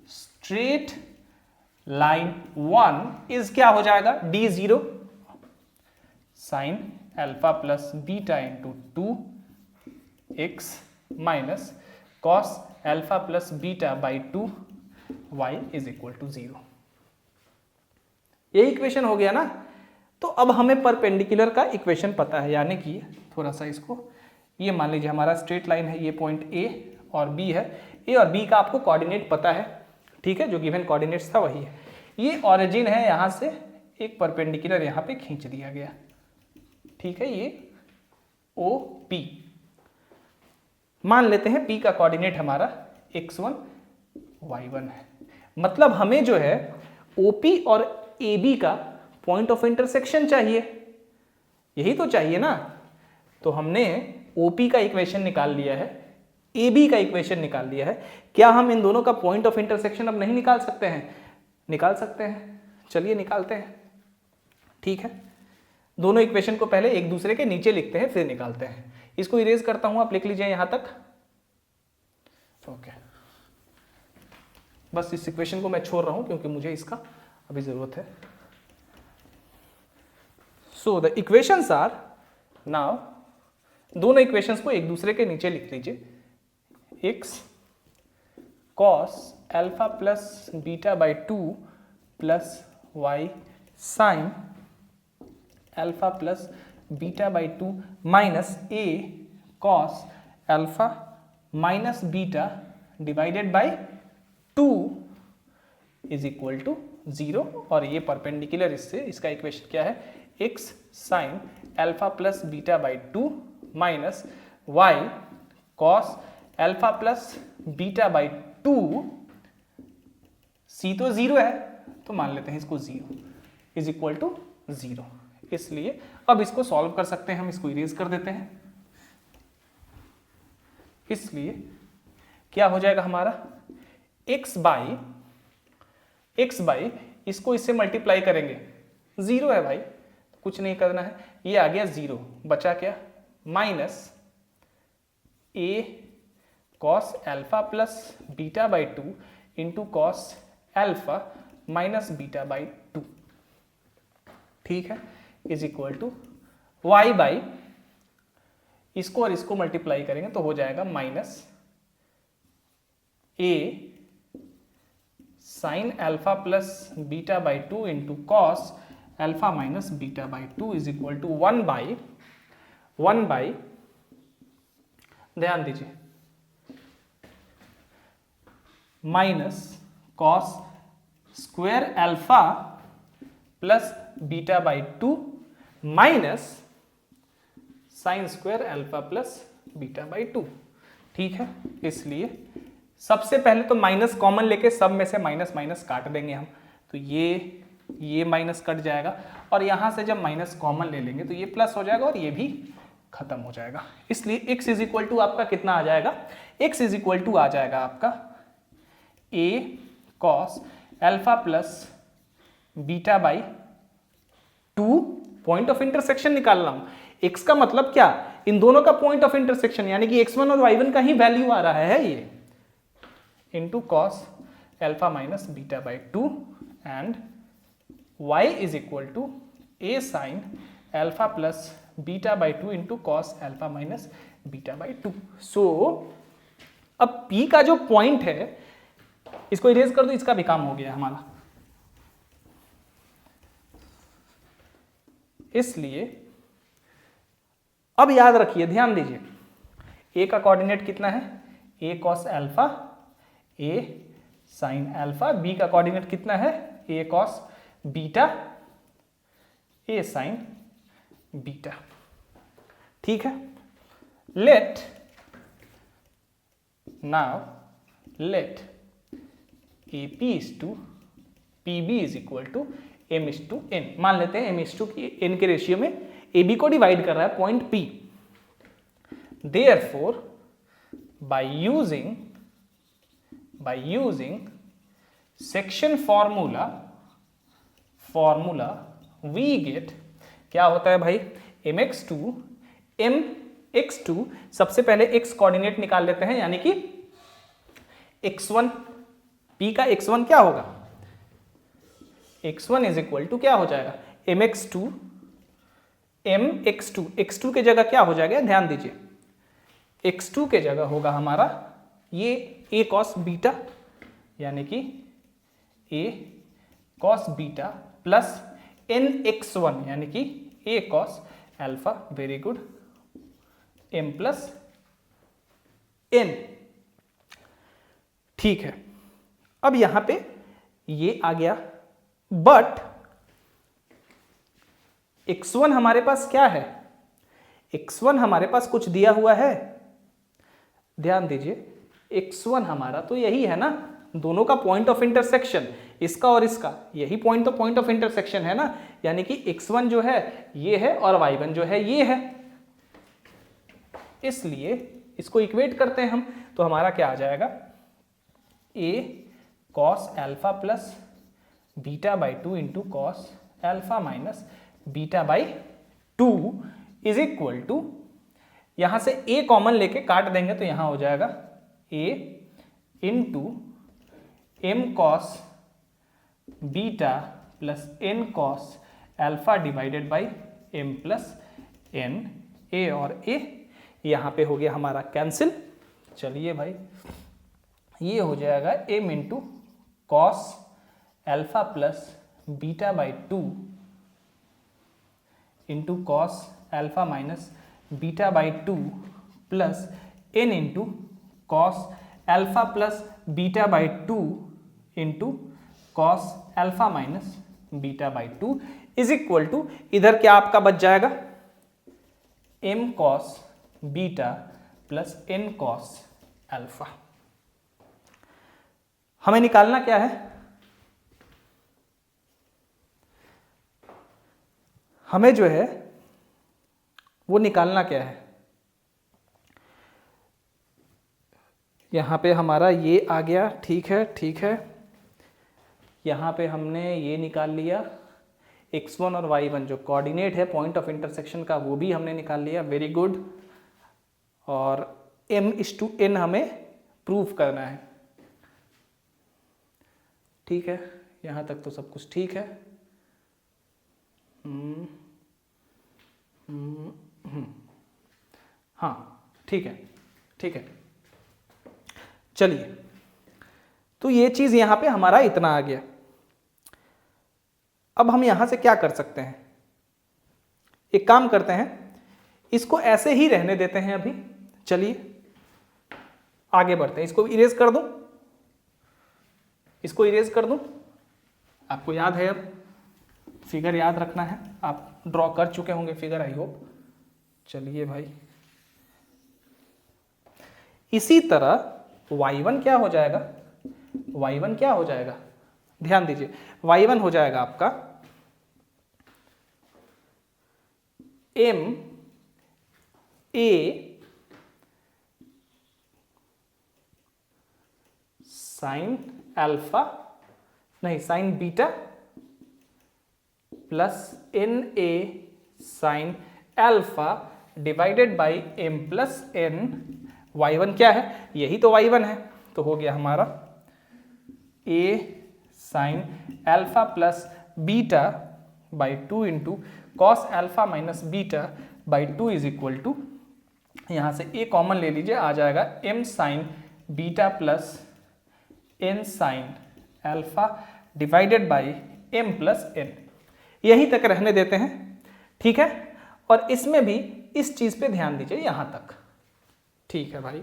straight line 1 is क्या हो जाएगा, d0 sin alpha plus beta into 2x minus cos alpha plus beta by 2 y is equal to 0। ये equation हो गया ना। तो अब हमें परपेंडिकुलर का इक्वेशन पता है, यानी कि थोड़ा सा इसको, ये मान लीजिए हमारा स्ट्रेट लाइन है, ये पॉइंट ए और बी है, ए और बी का आपको कोऑर्डिनेट पता है, ठीक है, जो गिवन कोऑर्डिनेट्स था वही है। ये ऑरिजिन है, यहाँ से एक परपेंडिकुलर यहाँ पे खींच दिया गया, ठीक है, ये ओ पी मान लेते हैं। पी का कोऑर्डिनेट हमारा x1 y1 है। मतलब हमें जो है OP और AB का पॉइंट ऑफ इंटरसेक्शन चाहिए, यही तो चाहिए ना। तो हमने OP का इक्वेशन निकाल लिया है, AB का इक्वेशन निकाल लिया है। क्या हम इन दोनों का पॉइंट ऑफ इंटरसेक्शन अब नहीं निकाल सकते हैं? निकाल सकते हैं, चलिए निकालते हैं, ठीक है। दोनों इक्वेशन को पहले एक दूसरे के नीचे लिखते हैं, फिर निकालते हैं। इसको इरेज करता हूं, आप लिख लीजिए यहां तक, ओके। बस इस इक्वेशन को मैं छोड़ रहा हूं क्योंकि मुझे इसका अभी जरूरत है। So the equations are, now दोनों इक्वेशंस को एक दूसरे के नीचे लिख लीजिए। x cos alpha plus beta by 2 plus y sine alpha plus beta by 2 minus a cos alpha minus beta divided by 2 is equal to 0। और ये परपेंडिकुलर इससे, इसका इक्वेशन क्या है, x sign alpha plus beta by 2 minus y cos alpha plus beta by 2, c तो 0 है तो मान लेते हैं इसको 0 इज इक्वल टू 0। इसलिए अब इसको सॉल्व कर सकते हैं हम, इसको इरेज कर देते हैं। इसलिए क्या हो जाएगा हमारा, x बाई इसको इससे मल्टीप्लाई करेंगे, 0 है भाई, कुछ नहीं करना है, ये आ गया 0, बचा क्या, minus a cos alpha plus beta by 2 into cos alpha minus beta by 2, ठीक है, is equal to y by इसको और इसको मल्टीप्लाई करेंगे तो हो जाएगा minus a sine alpha plus beta by 2 into cos alpha minus beta by 2 is equal to 1 by, ध्यान दीजिए, minus cos square alpha plus beta by 2 minus sine square alpha plus beta by 2, ठीक है। इसलिए सबसे पहले तो minus common लेके सब में से माइनस माइनस काट देंगे हम, तो ये माइनस कट जाएगा और यहां से जब माइनस कॉमन ले लेंगे तो ये प्लस हो जाएगा और ये भी खत्म हो जाएगा। इसलिए x इज इक्वल टू आपका कितना आ जाएगा, x इज इक्वल टू आ जाएगा आपका a cos alpha plus beta by 2, point of intersection निकाल रहा हूं। x का मतलब क्या, इन दोनों का पॉइंट ऑफ इंटरसेक्शन, यानी कि x1 और y1 का ही वैल्यू आ रहा है ये, into cos alpha minus beta by 2 and y is equal to a sine alpha plus beta by 2 into cos alpha minus beta by 2। So अब p का जो पॉइंट है इसको इरेज कर दो, इसका भी काम हो गया हमारा। इसलिए अब याद रखिए, ध्यान दीजिए, a का कोऑर्डिनेट कितना है, a cos alpha, a sin alpha, b का कोऑर्डिनेट कितना है, a cos beta a sine beta. ठीक है, let AP is to PB is equal to M is to N। मान लेते हैं M इज टू N के रेशियो में AB को डिवाइड कर रहा है point P। Therefore, by using section formula we get, क्या होता है भाई, mx2 सबसे पहले x कोऑर्डिनेट निकाल लेते हैं, यानी कि x1, p का x1 क्या होगा, x1 इज इक्वल टू क्या हो जाएगा, mx2 x2 के जगह क्या हो जाएगा, ध्यान दीजिए, x2 के जगह होगा हमारा ये a cos बीटा, यानी कि a cos beta plus nx1 यानी कि a cos alpha, very good, m plus n। ठीक है, अब यहां पे ये आ गया, बट x1 हमारे पास क्या है, x1 हमारे पास कुछ दिया हुआ है, ध्यान दीजिए, x1 हमारा तो यही है ना, दोनों का पॉइंट ऑफ इंटरसेक्शन, इसका और इसका, यही पॉइंट ऑफ इंटरसेक्शन है ना, यानी कि x1 जो है ये है और y1 जो है ये है, इसलिए इसको इक्वेट करते हैं हम, तो हमारा क्या आ जाएगा, a cos alpha plus beta by 2 into cos alpha minus beta by 2 is equal to, यहां से a कॉमन लेके काट देंगे तो यहां हो जाएगा a into m cos beta plus n cos alpha divided by m plus n, a और a यहाँ पे हो गया हमारा कैंसिल। चलिए भाई, ये हो जाएगा m into cos alpha plus beta by 2 into cos alpha minus beta by 2 plus n into cos alpha plus beta by 2 into cos alpha minus beta by 2 is equal to, इधर क्या आपका बच जाएगा, m cos beta plus n cos alpha. हमें निकालना क्या है, हमें जो है वो निकालना क्या है, यहां पे हमारा ये आ गया, ठीक है, यहां पे हमने ये निकाल लिया, x1 और y1 जो कोऑर्डिनेट है पॉइंट ऑफ इंटरसेक्शन का वो भी हमने निकाल लिया, वेरी गुड, और m इज टू n हमें प्रूफ करना है। ठीक है, यहां तक तो सब कुछ ठीक है। हाँ ठीक है, चलिए, तो ये चीज यहां पे हमारा इतना आ गया। अब हम यहां से क्या कर सकते हैं, एक काम करते हैं, इसको ऐसे ही रहने देते हैं अभी। चलिए आगे बढ़ते हैं, इसको इरेज कर दूं, आपको याद है, अब फिगर याद रखना है, आप ड्रॉ कर चुके होंगे फिगर, आई होप। चलिए भाई, इसी तरह y1 क्या हो जाएगा, ध्यान दीजिए, y1 हो जाएगा आपका m a साइन अल्फा, नहीं sign beta plus n a sine alpha divided by m plus n, y1 क्या है, यही तो y1 है, तो हो गया हमारा a sine alpha plus beta by 2 into cos alpha minus beta by 2 is equal to, यहाँ से a कॉमन ले लीजिए, आ जाएगा m sine beta plus n sine alpha divided by m plus n, यहीं तक रहने देते हैं। ठीक है, और इसमें भी इस चीज पे ध्यान दीजिए यहां तक। ठीक है भाई,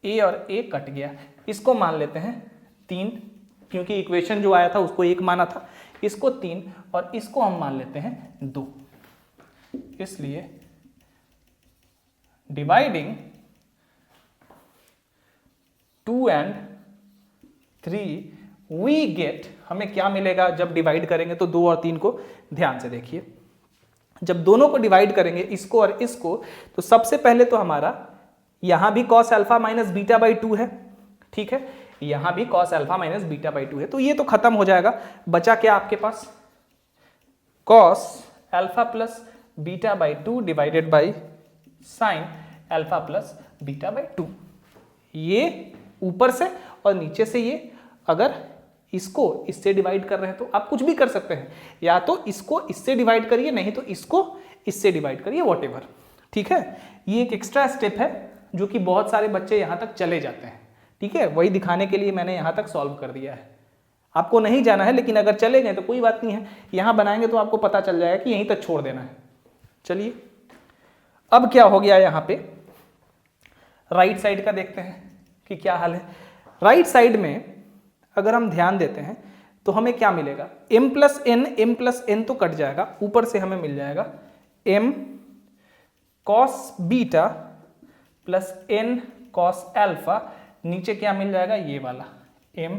a और a कट गया, इसको मान लेते हैं 3, क्योंकि इक्वेशन जो आया था उसको 1 माना था, इसको 3 और इसको हम मान लेते हैं 2। इसलिए डिवाइडिंग 2 and 3 वी गेट, हमें क्या मिलेगा जब डिवाइड करेंगे तो 2 और 3 को ध्यान से देखिए, जब दोनों को डिवाइड करेंगे इसको और इसको, तो सबसे पहले तो हमारा यहां भी cos alpha minus beta by 2 है, ठीक है, यहां भी cos alpha minus beta by 2 है, तो ये तो खत्म हो जाएगा। बचा क्या आपके पास, cos alpha plus beta by 2 divided by sine alpha plus beta by 2, ये ऊपर से और नीचे से ये, अगर इसको इससे डिवाइड कर रहे हैं तो आप कुछ भी कर सकते हैं, या तो इसको इससे डिवाइड करिए, नहीं तो इसको इससे डिवाइड करिए, व्हाटएवर, ठीक है। ये एक एक्स्ट्रा स्टेप है जो कि बहुत सारे बच्चे यहां तक चले जाते हैं, ठीक है, वही दिखाने के लिए मैंने यहां तक सॉल्व कर दिया है। आपको नहीं जाना है, लेकिन अगर चले गए तो कोई बात नहीं है, यहां बनाएंगे तो आपको पता चल जाएगा कि यहीं तक छोड़ देना है। चलिए अब क्या हो गया, यहां पे राइट साइड का देखते हैं कि क्या हाल है। राइट साइड में अगर हम ध्यान देते हैं तो हमें क्या मिलेगा, m प्लस n तो कट जाएगा, ऊपर से हमें मिल जाएगा m cos beta plus n cos alpha, नीचे क्या मिल जाएगा, ये वाला m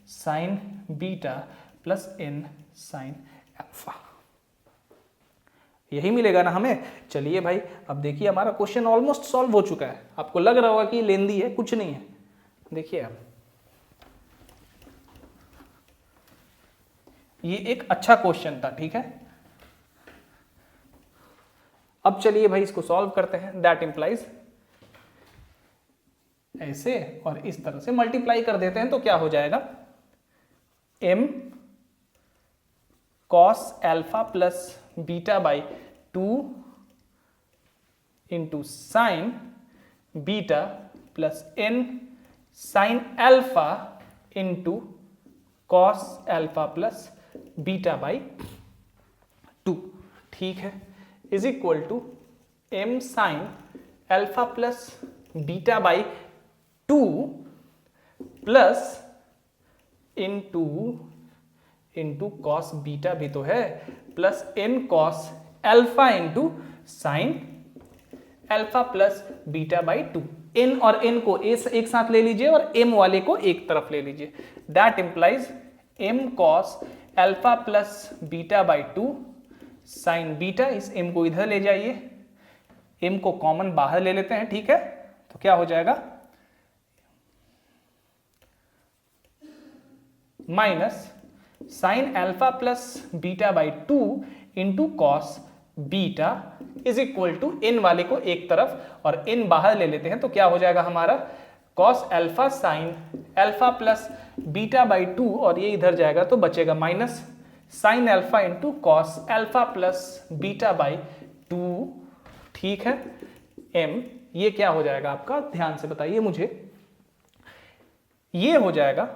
sine beta plus n sine alpha, यही मिलेगा ना हमें। चलिए भाई अब देखिए हमारा क्वेश्चन ऑलमोस्ट सॉल्व हो चुका है। आपको लग रहा होगा कि लेंदी है, कुछ नहीं है, देखिए अब ये एक अच्छा क्वेश्चन था, ठीक है। अब चलिए भाई इसको सॉल्व करते हैं। दैट इंप्लाइज ऐसे और इस तरह से मल्टीप्लाई कर देते हैं तो क्या हो जाएगा, m cos alpha plus beta by 2 into sine beta plus n sine alpha into cos alpha plus beta by 2, ठीक है, is equal to m sine alpha plus beta by 2 plus into cos beta भी तो है, plus n cos alpha into sine alpha plus beta by 2। n और n को एक साथ ले लीजिए और m वाले को एक तरफ ले लीजिए। That implies m cos alpha plus beta by 2 sign beta, इस m को इधर ले जाइए, m को कॉमन बाहर ले लेते हैं, ठीक है, तो क्या हो जाएगा, minus sine alpha plus beta by 2 into cos beta is equal to n वाले को एक तरफ और n बाहर ले लेते हैं, तो क्या हो जाएगा हमारा cos alpha sign alpha plus beta by 2, और ये इधर जाएगा तो बचेगा minus sine alpha into cos alpha plus beta by 2, ठीक है। m ये क्या हो जाएगा आपका, ध्यान से बताइए मुझे, ये हो जाएगा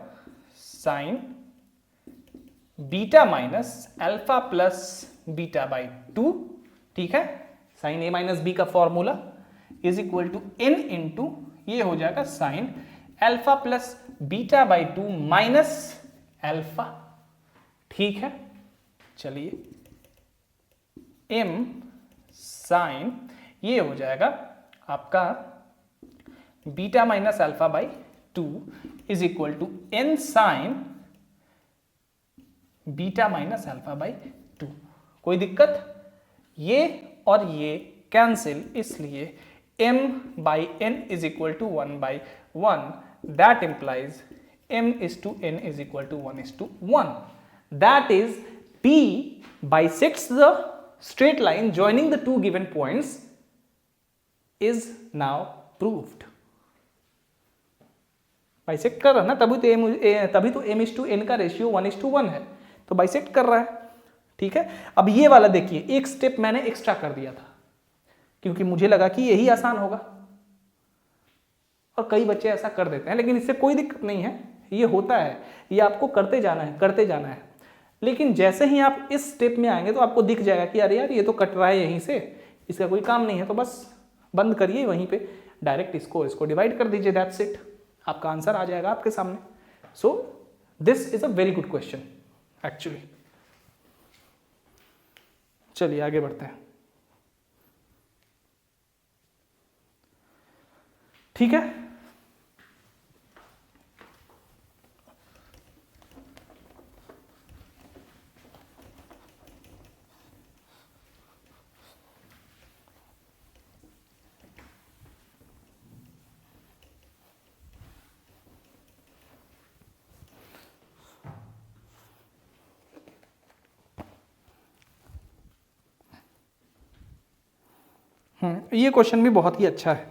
sine beta minus alpha plus beta by 2, ठीक है, साइन a माइनस बी का formula is equal to n into ये हो जाएगा sine alpha plus beta by 2 minus alpha, ठीक है। चलिए m साइन ये हो जाएगा आपका beta minus alpha by 2 is equal to n sine beta minus alpha by 2। कोई दिक्कत, ये और ये कैंसिल, इसलिए m by n is equal to 1 by 1, that implies m is to n is equal to 1 is to 1, that is p bisects the straight line joining the two given points is now proved। Bisect कर रहा है ना, तभी तो m is to n का ratio 1 is to 1 है, तो bisect कर रहा है, ठीक है। अब ये वाला देखिए, एक स्टेप मैंने एक्स्ट्रा कर दिया था क्योंकि मुझे लगा कि यही आसान होगा, और कई बच्चे ऐसा कर देते हैं, लेकिन इससे कोई दिक्कत नहीं है, ये होता है, ये आपको करते जाना है, करते जाना है। लेकिन जैसे ही आप इस स्टेप में आएंगे तो आपको दिख जाएगा कि अरे यार ये तो कट रहा है यहीं से, इसका कोई काम नहीं है, तो बस बंद करिए वहीं पे, डायरेक्ट इसको डिवाइड कर दीजिए, दैट्स इट, आपका आंसर आ जाएगा आपके सामने। So this is a very good question actually, चलिए आगे बढ़ते हैं। ठीक है, ये क्वेश्चन भी बहुत ही अच्छा है।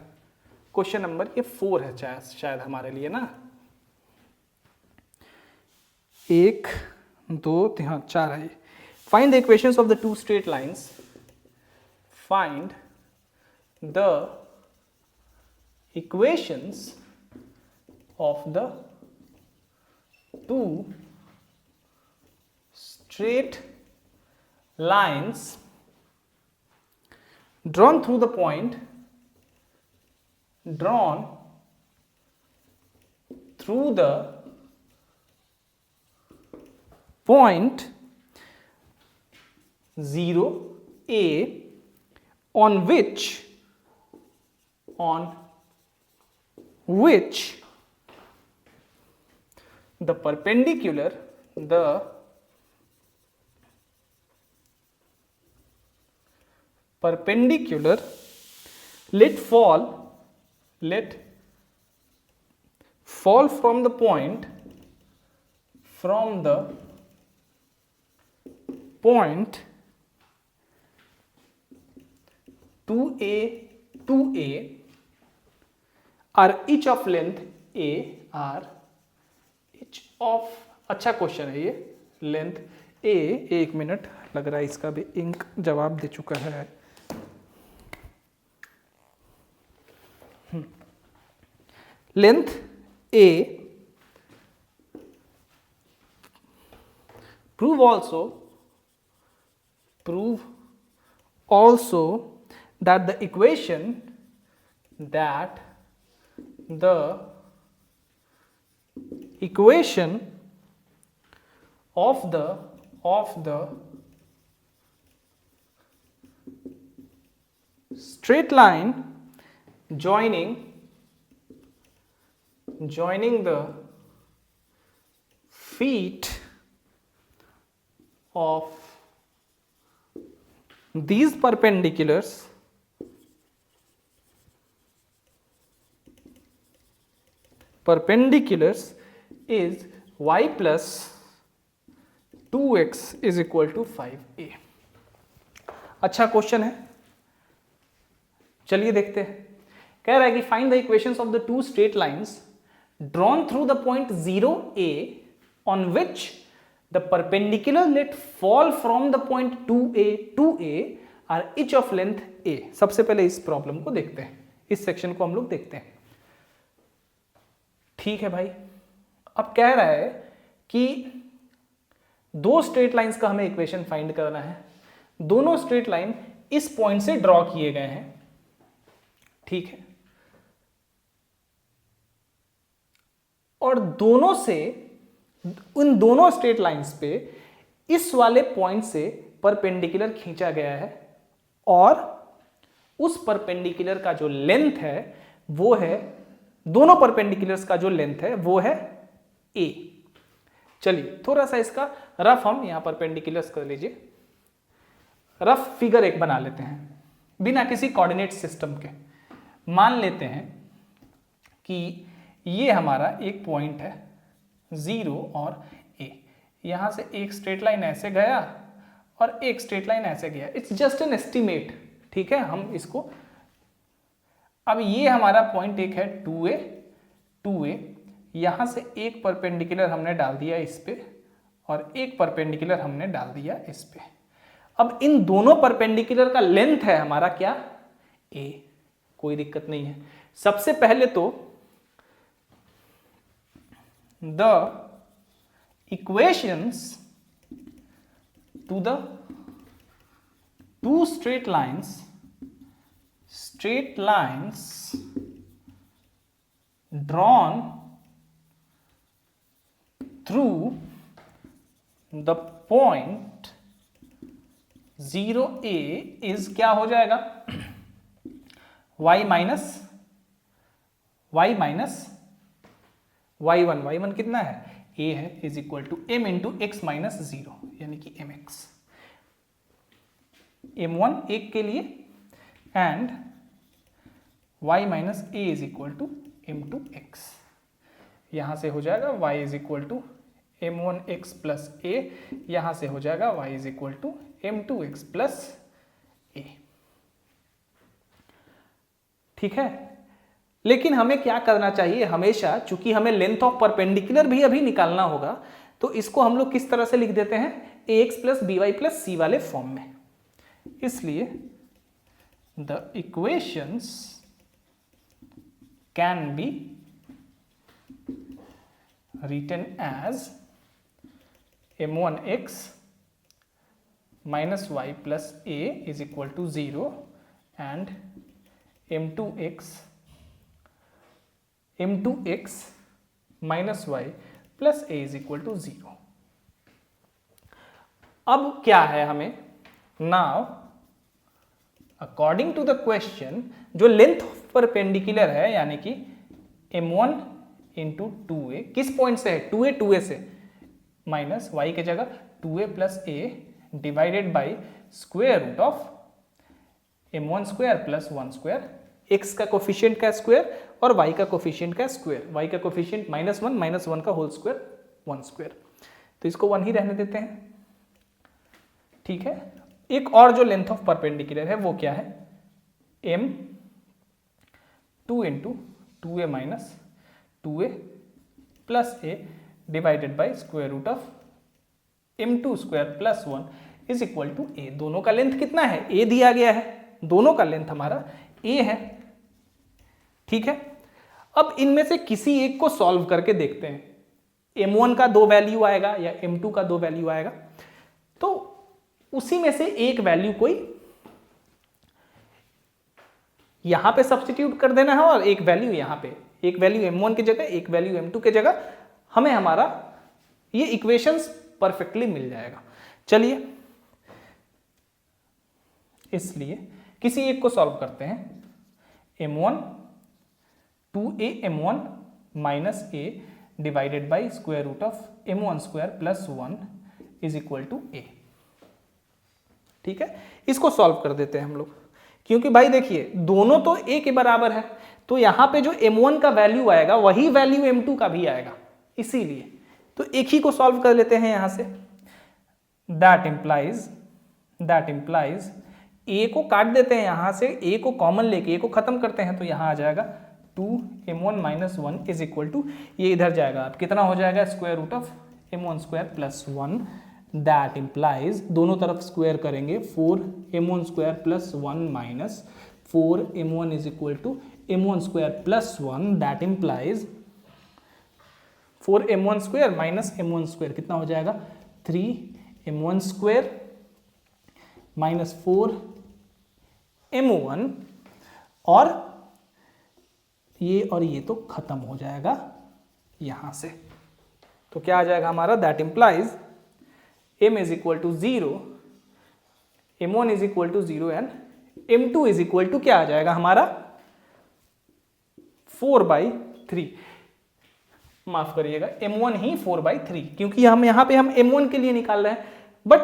क्वेश्चन नंबर ये 4 है शायद हमारे लिए ना, 1 2 3 4 है। Find the equations of the two straight lines, find the equations of the two straight lines drawn through the point point 0a on which the perpendicular let fall from the point 2a are each of length a are each of, अच्छा question है ये, length a, 1 minute लग रहा है इसका भी ink जवाब दे चुका है। Length a, prove also that the equation of the straight line joining the feet of these perpendiculars is y plus 2x is equal to 5a। अच्छा क्वेश्चन है, चलिए देखते हैं। कह रहा है कि find the equations of the two straight lines drawn through the point 0a on which the perpendicular let fall from the point 2a are each of length a। सबसे पहले इस प्रॉब्लम को देखते हैं, इस सेक्शन को हम लोग देखते हैं। ठीक है भाई, अब कह रहा है कि दो स्ट्रेट लाइंस का हमें इक्वेशन फाइंड करना है। दोनों स्ट्रेट लाइन इस पॉइंट से ड्रॉ किए गए हैं, ठीक है, और दोनों से, उन दोनों स्ट्रेट लाइंस पे इस वाले पॉइंट से परपेंडिकुलर खींचा गया है और उस परपेंडिकुलर का जो लेंथ है वो है, दोनों परपेंडिकुलर्स का जो लेंथ है वो है a। चलिए थोड़ा सा इसका रफ हम यहां परपेंडिकुलर्स कर लीजिए, रफ फिगर एक बना लेते हैं बिना किसी कोऑर्डिनेट सिस्टम के। मान लेते हैं कि ये हमारा एक पॉइंट है 0 और a, यहां से एक स्ट्रेट लाइन ऐसे गया और एक स्ट्रेट लाइन ऐसे गया। इट्स जस्ट एन एस्टिमेट, ठीक है, हम इसको, अब ये हमारा पॉइंट एक है 2a, यहां से एक परपेंडिकुलर हमने डाल दिया इस पे और एक परपेंडिकुलर हमने डाल दिया इस पे। अब इन दोनों परपेंडिकुलर का लेंथ है हमारा क्या, a, कोई दिक्कत नहीं है। सबसे पहले तो the equations to the two straight lines drawn through the point 0a is क्या हो जाएगा, y माइनस y1 कितना है, a है, is equal to m into x minus 0 यानी कि mx, m1 एक के लिए and y minus a is equal to m2x। यहां से हो जाएगा y is equal to m1x plus a, यहां से हो जाएगा y is equal to m2x plus a। ठीक है, लेकिन हमें क्या करना चाहिए हमेशा, चूंकि हमें लेंथ ऑफ परपेंडिकुलर भी अभी निकालना होगा, तो इसको हम लोग किस तरह से लिख देते हैं, ax plus by plus c वाले फॉर्म में। इसलिए the equations can be written as m1x minus y plus a is equal to 0 and m2x minus y plus a is equal to 0। अब क्या है हमें, now according to the question जो length of perpendicular है यानी कि m1 into 2a किस point से है, 2a से, माइनस y के जगह 2a plus a divided by square root of m1 square plus 1 square, x का कोफिशिएंट का स्क्वायर और y का कोफिशिएंट का स्क्वायर, y का कोफिशिएंट -1 का होल स्क्वायर 1 स्क्वायर, तो इसको 1 ही रहने देते हैं। ठीक है, एक और जो लेंथ ऑफ परपेंडिकुलर है वो क्या है, m2 into 2a minus 2a plus a divided by square root of m2 square plus 1 is equal to a। दोनों का लेंथ कितना है, a दिया गया है, दोनों का लेंथ हमारा a है। ठीक है, अब इनमें से किसी एक को सॉल्व करके देखते हैं, m1 का 2 वैल्यू आएगा या m2 का 2 वैल्यू आएगा, तो उसी में से एक वैल्यू कोई यहां पे सब्स्टिट्यूट कर देना है और एक वैल्यू यहां पे, एक वैल्यू m1 की जगह एक वैल्यू m2 की जगह, हमें हमारा ये इक्वेशंस परफेक्टली मिल जाएगा। चलिए, इसलिए किसी एक को सॉल्व करते हैं, m1 2a m1 minus a divided by square root of m1 square plus 1 is equal to a। ठीक है, इसको सॉल्व कर देते हैं हम लोग, क्योंकि भाई देखिए दोनों तो a के बराबर है, तो यहां पे जो m1 का वैल्यू आएगा वही वैल्यू m2 का भी आएगा, इसीलिए तो एक ही को सॉल्व कर लेते हैं यहां से। दैट इंप्लाइज a को काट देते हैं, यहां से a को कॉमन लेके a को खत्म करते हैं, तो यहां आ जाएगा 2m1 minus 1 is equal to, ये इधर जाएगा, अब कितना हो जाएगा, square root of m1 square plus 1। That implies दोनों तरफ स्क्वायर करेंगे, 4m1 square plus 1 minus 4m1 is equal to m1 square plus 1। That implies 4m1 square minus m1 square कितना हो जाएगा, 3m1 स्क्वायर माइनस 4m1, और ये तो खत्म हो जाएगा यहां से, तो क्या आ जाएगा हमारा, that implies m is equal to 0, m1 is equal to 0 and m2 is equal to क्या आ जाएगा हमारा 4/3, माफ करिएगा m1 ही 4/3, क्योंकि हम यहां पे हम m1 के लिए निकाल रहे हैं, बट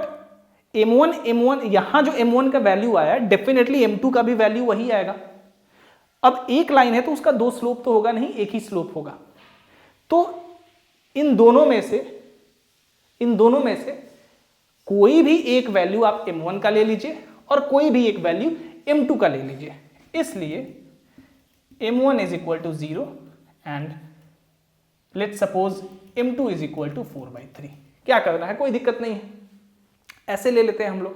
m1 यहां जो m1 का वैल्यू आया डेफिनेटली m2 का भी वैल्यू वही आएगा। अब एक लाइन है तो उसका 2 स्लोप तो होगा नहीं, एक ही स्लोप होगा, तो इन दोनों में से कोई भी एक वैल्यू आप m1 का ले लीजिए और कोई भी एक वैल्यू m2 का ले लीजिए। इसलिए m1 is equal to 0 and let's suppose m2 is equal to 4/3। क्या करना है, कोई दिक्कत नहीं है, ऐसे ले लेते हैं हम लोग।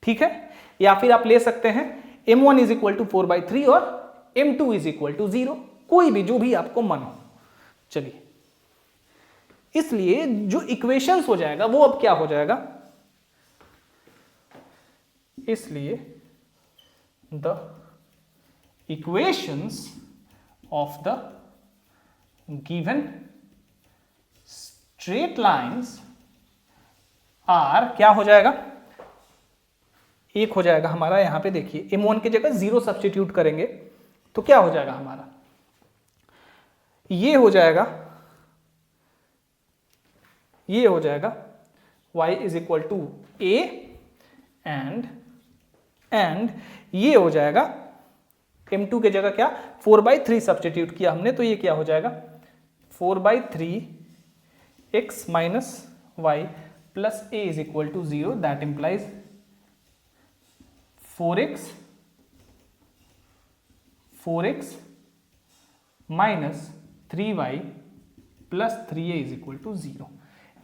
ठीक है, या फिर आप ले सकते हैं m1 इज इक्वल टू 4/3 और m2 इज इक्वल टू 0, कोई भी जो भी आपको मन हो। चलिए, इसलिए जो इक्वेशंस हो जाएगा वो अब क्या हो जाएगा, इसलिए the equations of the given straight lines are, क्या हो जाएगा, एक हो जाएगा हमारा, यहाँ पे देखिए m1 की जगह 0 सब्सटीट्यूट करेंगे तो क्या हो जाएगा हमारा, ये हो जाएगा y is equal to a and ये हो जाएगा m2 की जगह क्या 4/3 सब्सटीट्यूट किया हमने, तो ये क्या हो जाएगा 4/3 x minus y plus a is equal to 0, that implies 4x minus 3y plus 3a is equal to 0।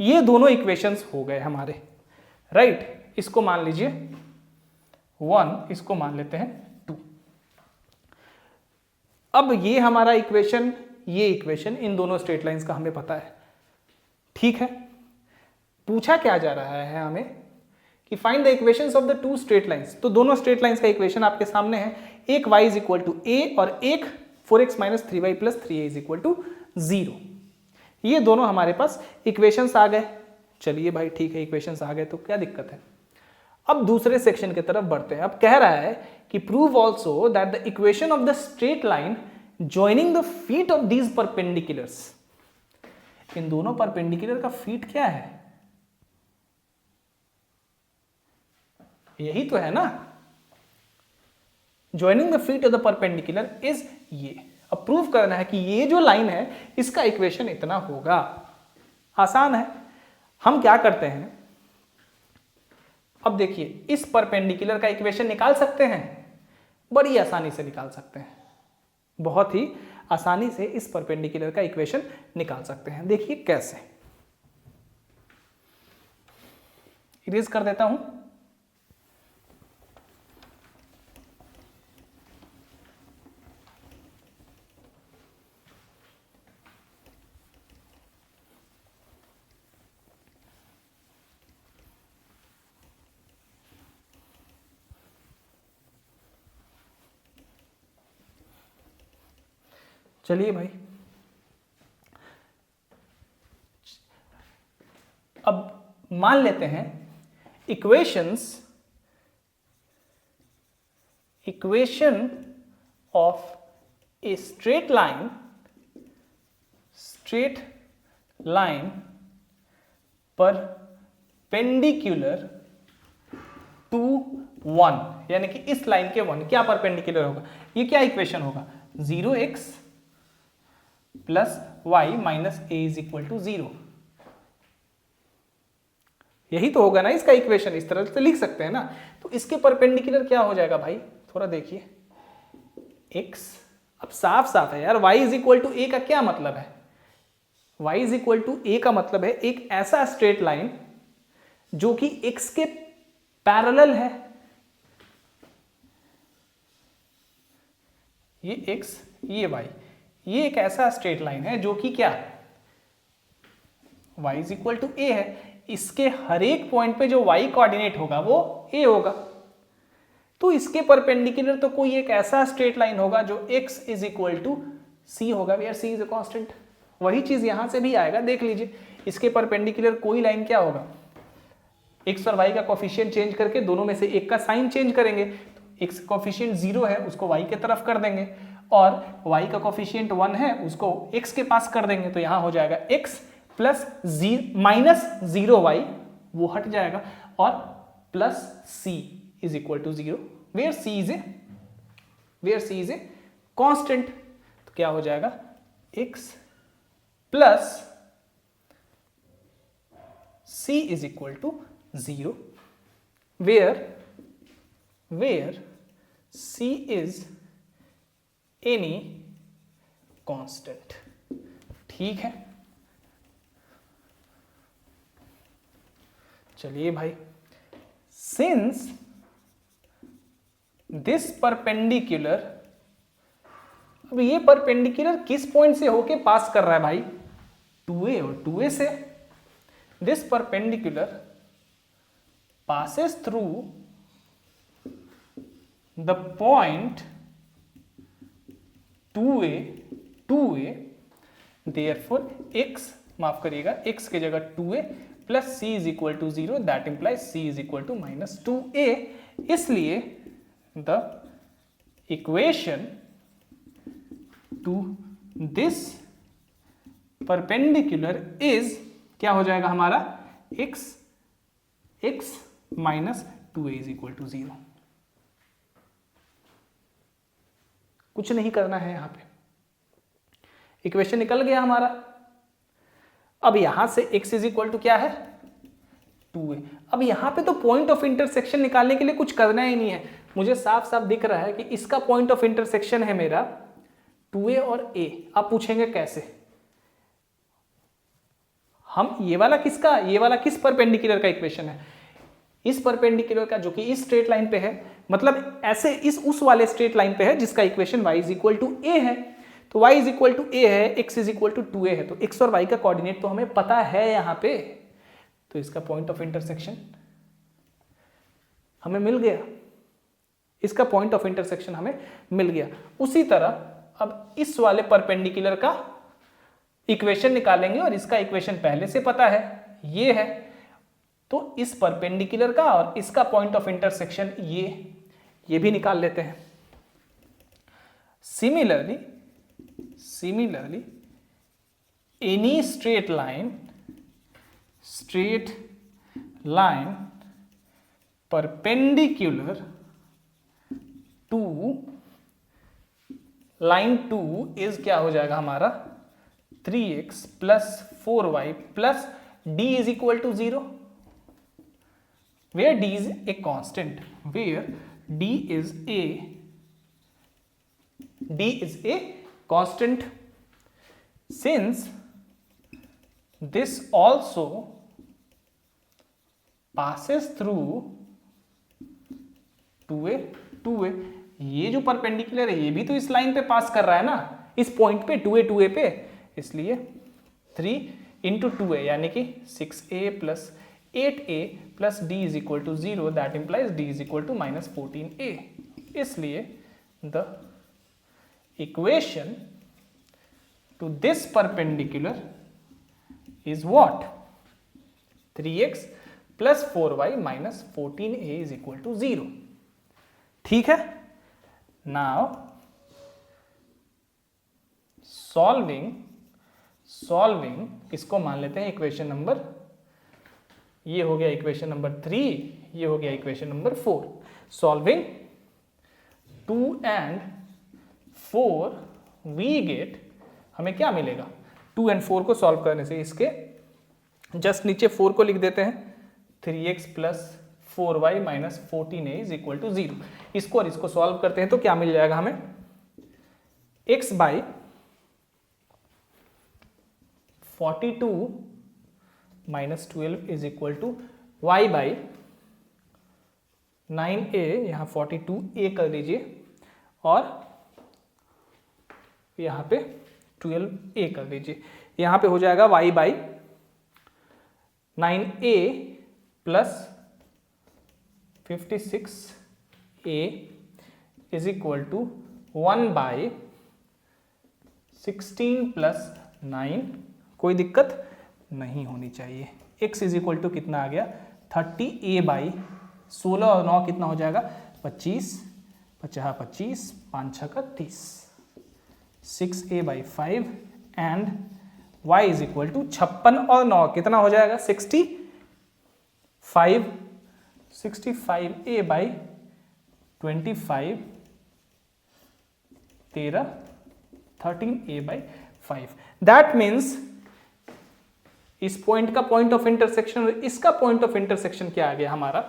ये दोनों इक्वेशंस हो गए हमारे, राइट। इसको मान लीजिए 1, इसको मान लेते हैं 2। अब ये हमारा इक्वेशन, ये इक्वेशन, इन दोनों स्ट्रेट लाइंस का हमें पता है, ठीक है। पूछा क्या जा रहा है हमें कि find the equations of the two straight lines. तो दोनों स्ट्रेट लाइंस का इक्वेशन आपके सामने है, एक y is equal to a और एक 4x minus 3y plus 3a is equal to 0। ये दोनों हमारे पास इक्वेशंस आ गए। चलिए भाई ठीक है, इक्वेशंस आ गए तो क्या दिक्कत है। अब दूसरे सेक्शन की तरफ बढ़ते हैं। अब कह रहा है कि prove also that the equation of the straight line joining the feet of these perpendiculars, इन दोनों परपेंडिकुलर का फीट क्या है, यही तो है ना, joining the feet of the perpendicular is ये। अब प्रूव करना है कि ये जो लाइन है इसका इक्वेशन इतना होगा। आसान है, हम क्या करते हैं, अब देखिए इस परपेंडिकुलर का इक्वेशन निकाल सकते हैं, बड़ी आसानी से निकाल सकते हैं, बहुत ही आसानी से इस परपेंडिकुलर का इक्वेशन निकाल सकते हैं। देखिए कैसे, इरेज कर देता हूं। चलिए भाई, अब मान लेते हैं equation of a straight line perpendicular to 1, यानी कि इस लाइन के 1 क्या परपेंडिकुलर होगा, ये क्या इक्वेशन होगा, 0x plus y minus a is equal to 0। यही तो होगा ना इसका इक्वेशन, इस तरह से लिख सकते हैं ना। तो इसके परपेंडिकुलर क्या हो जाएगा भाई, थोड़ा देखिए x, अब साफ साफ है यार, y is equal to a का क्या मतलब है, y is equal to a का मतलब है एक ऐसा स्ट्रेट लाइन जो कि x के पैरेलल है। ये x, ये y, ये एक ऐसा स्ट्रेट लाइन है जो कि क्या, y is equal to a है। इसके हर एक पॉइंट पे जो y कोऑर्डिनेट होगा वो a होगा। तो इसके परपेंडिकुलर तो कोई एक ऐसा स्ट्रेट लाइन होगा जो x is equal to c होगा, where c is a constant. वही चीज यहां से भी आएगा, देख लीजिए इसके परपेंडिकुलर कोई लाइन क्या होगा, x और y का कोफिशिएंट चेंज करके दोनों में से एक का साइन चेंज करेंगे। तो x कोफिशिएंट 0 है उसको y के तरफ कर देंगे, और y का कोफिशिएंट 1 है उसको x के पास कर देंगे। तो यहां हो जाएगा x प्लस माइनस 0y, वो हट जाएगा, और plus c is equal to 0, where c is a constant. तो क्या हो जाएगा, x plus c is equal to 0, where c is any constant. ठीक है, चलिए भाई, सिंस दिस परपेंडिकुलर, अब ये परपेंडिकुलर किस पॉइंट से होके पास कर रहा है भाई, 2a, और 2a से this perpendicular passes through the point 2a, therefore x, माफ करिएगा, x की जगह 2a plus c is equal to 0, that implies c is equal to minus 2a, इसलिए the equation to this perpendicular is क्या हो जाएगा हमारा x minus 2a is equal to 0। कुछ नहीं करना है यहां पे, इक्वेशन निकल गया हमारा। अब यहां से x इज इक्वल टू क्या है 2a। अब यहां पे तो पॉइंट ऑफ इंटरसेक्शन निकालने के लिए कुछ करना ही नहीं है, मुझे साफ साफ दिख रहा है कि इसका पॉइंट ऑफ इंटरसेक्शन है मेरा 2a और a। आप पूछेंगे कैसे, हम ये वाला किस परपेंडिकुलर का इक्वेशन है, इस परपेंडिकुलर का जो कि इस स्ट्रेट लाइन पे है, मतलब ऐसे उस वाले स्ट्रेट लाइन पे है जिसका equation y is equal to a है। तो y is equal to a है, x is equal to 2a है, तो x और y का कोऑर्डिनेट तो हमें पता है यहाँ पे, तो इसका पॉइंट ऑफ इंटरसेक्शन हमें मिल गया, इसका पॉइंट ऑफ इंटरसेक्शन हमें मिल गया। उसी तरह अब इस वाले परपेंडिकुलर का इक्वेशन निकालेंगे और इसका इक्वेशन पहले से पता है, ये है, तो इस परपेंडिकुलर का और इसका पॉइंट ऑफ इंटरसेक्शन ये भी निकाल लेते हैं। Similarly any straight line perpendicular to line 2 is क्या हो जाएगा हमारा 3x plus 4y plus d is equal to 0, where d is a constant, where d is a constant, since this also passes through 2a। ये जो perpendicular है ये भी तो इस लाइन पे पास कर रहा है ना, इस पॉइंट पे 2a पे, इसलिए 3 इंटू 2a यानी कि 6a plus 8a plus d is equal to 0, that implies d is equal to minus 14a। इसलिए the equation to this perpendicular is what 3x plus 4y minus 14a is equal to 0। ठीक है, now solving इसको मान लेते हैं equation number, ये हो गया इक्वेशन नंबर 3, ये हो गया equation number 4। Solving 2 and 4 we get, हमें क्या मिलेगा 2 and 4 को सॉल्व करने से, इसके जस्ट नीचे 4 को लिख देते हैं, 3x plus 4y minus 14a is equal to 0। इसको और इसको सॉल्व करते हैं तो क्या मिल जाएगा हमें, x by 42 minus 12 is equal to y by 9a, यहाँ 42a कर लीजिए और यहाँ पे 12a कर लीजिए, यहाँ पे हो जाएगा y by 9a plus 56a is equal to 1 by 16 plus 9, कोई दिक्कत नहीं होनी चाहिए। x इज इक्वल टू कितना आ गया 30a बाई 16 और 9 कितना हो जाएगा 25, 50 25, 5 6 30, 6a by 5 and y is equal to 56 और 9 कितना हो जाएगा 65, 65a by 25, 13, 13a by 5। That means इस पॉइंट का पॉइंट ऑफ इंटरसेक्शन और इसका पॉइंट ऑफ इंटरसेक्शन क्या आ गया हमारा,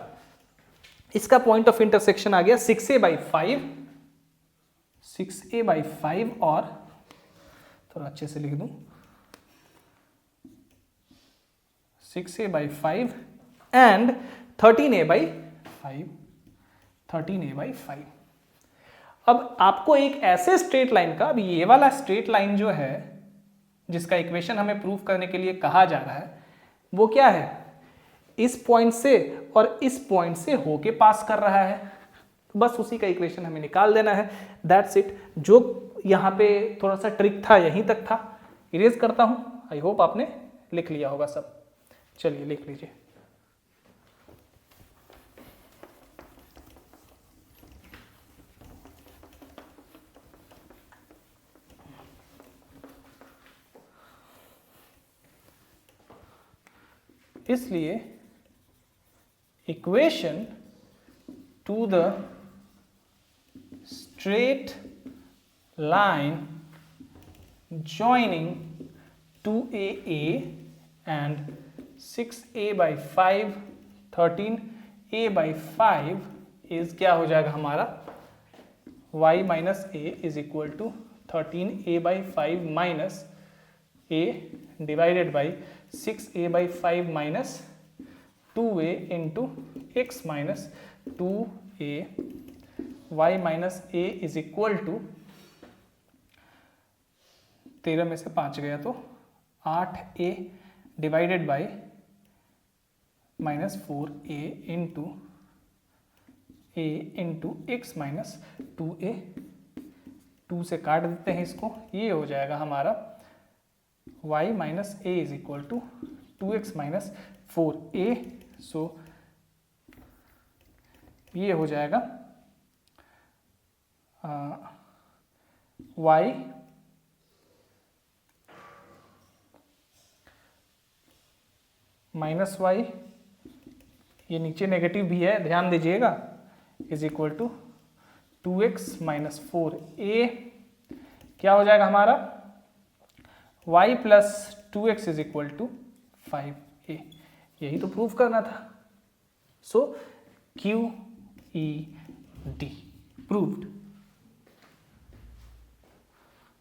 इसका पॉइंट ऑफ इंटरसेक्शन आ गया 6a बाई 5, 6a बाई 5 और थोड़ा अच्छे से लिख दूं 6a by 5 and 13a by 5, 13a by 5। अब आपको एक ऐसे स्ट्रेट लाइन का, अब ये वाला स्ट्रेट लाइन जो है जिसका इक्वेशन हमें प्रूव करने के लिए कहा जा रहा है, वो क्या है, इस पॉइंट से और इस पॉइंट से होके पास कर रहा है, बस उसी का इक्वेशन हमें निकाल देना है, दैट्स इट। जो यहाँ पे थोड़ा सा ट्रिक था यहीं तक था, इरेज करता हूँ, आई होप आपने लिख लिया होगा सब। चलिए लिख लीजिए। इसलिए equation to the straight line joining 2AA and 6A/5 13A/5 is क्या हो जाएगा हमारा y minus a is equal to 13A/5 minus a divided by 6A/5 minus 2a into x minus 2a y minus a is equal to 13 में से 5 गया तो 8a divided by minus 4a into x minus 2a 2 से काट देते हैं इसको, ये हो जाएगा हमारा y minus a is equal to 2x minus 4a। So ये हो जाएगा y माइनस वाई, ये नीचे नेगेटिव भी है ध्यान दीजिएगा, is equal to 2x minus 4a। क्या हो जाएगा हमारा y plus 2x is equal to 5a। यही तो प्रूव करना था। So QED proved.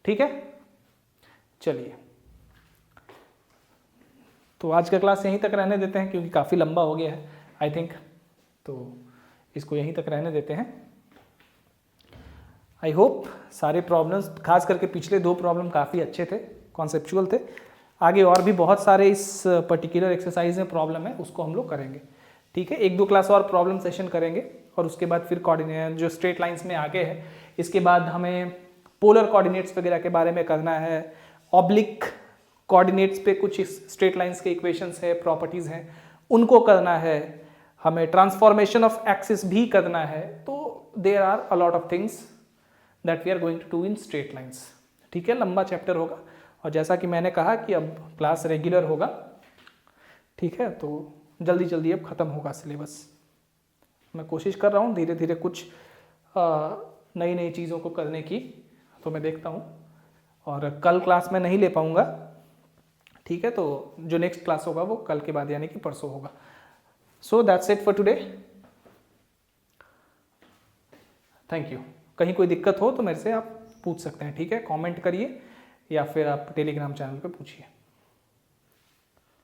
ठीक है, चलिए तो आज का क्लास यहीं तक रहने देते हैं क्योंकि काफ़ी लंबा हो गया है आई थिंक, तो इसको यहीं तक रहने देते हैं। आई होप सारे प्रॉब्लम्स, खास करके पिछले 2 प्रॉब्लम काफ़ी अच्छे थे, कॉन्सेप्चुअल थे। आगे और भी बहुत सारे इस पर्टिकुलर एक्सरसाइज में प्रॉब्लम है, उसको हम लोग करेंगे। ठीक है, 1-2 क्लास और प्रॉब्लम सेशन करेंगे और उसके बाद फिर कोऑर्डिनेट जो स्ट्रेट लाइंस में आगे है, इसके बाद हमें पोलर कोऑर्डिनेट्स वगैरह के बारे में करना है, ऑब्लिक कोऑर्डिनेट्स पे कुछ स्ट्रेट लाइंस के इक्वेशंस है, प्रॉपर्टीज हैं, उनको करना है, हमें ट्रांसफॉर्मेशन ऑफ एक्सिस भी करना है। तो there are a lot of things that we are going to do in straight lines. ठीक है, लंबा चैप्टर होगा और जैसा कि मैंने कहा कि अब क्लास रेगुलर होगा। ठीक है, तो जल्दी जल्दी अब ख़त्म होगा सिलेबस। मैं कोशिश कर रहा हूँ धीरे धीरे कुछ नई नई चीज़ों को करने की, तो मैं देखता हूँ। और कल क्लास में नहीं ले पाऊँगा, ठीक है, तो जो नेक्स्ट क्लास होगा वो कल के बाद यानी कि परसों होगा। So that's it for today, thank you. कहीं कोई दिक्कत हो तो मेरे से आप पूछ सकते हैं, ठीक है, कमेंट करिए या फिर आप टेलीग्राम चैनल पे पूछिए।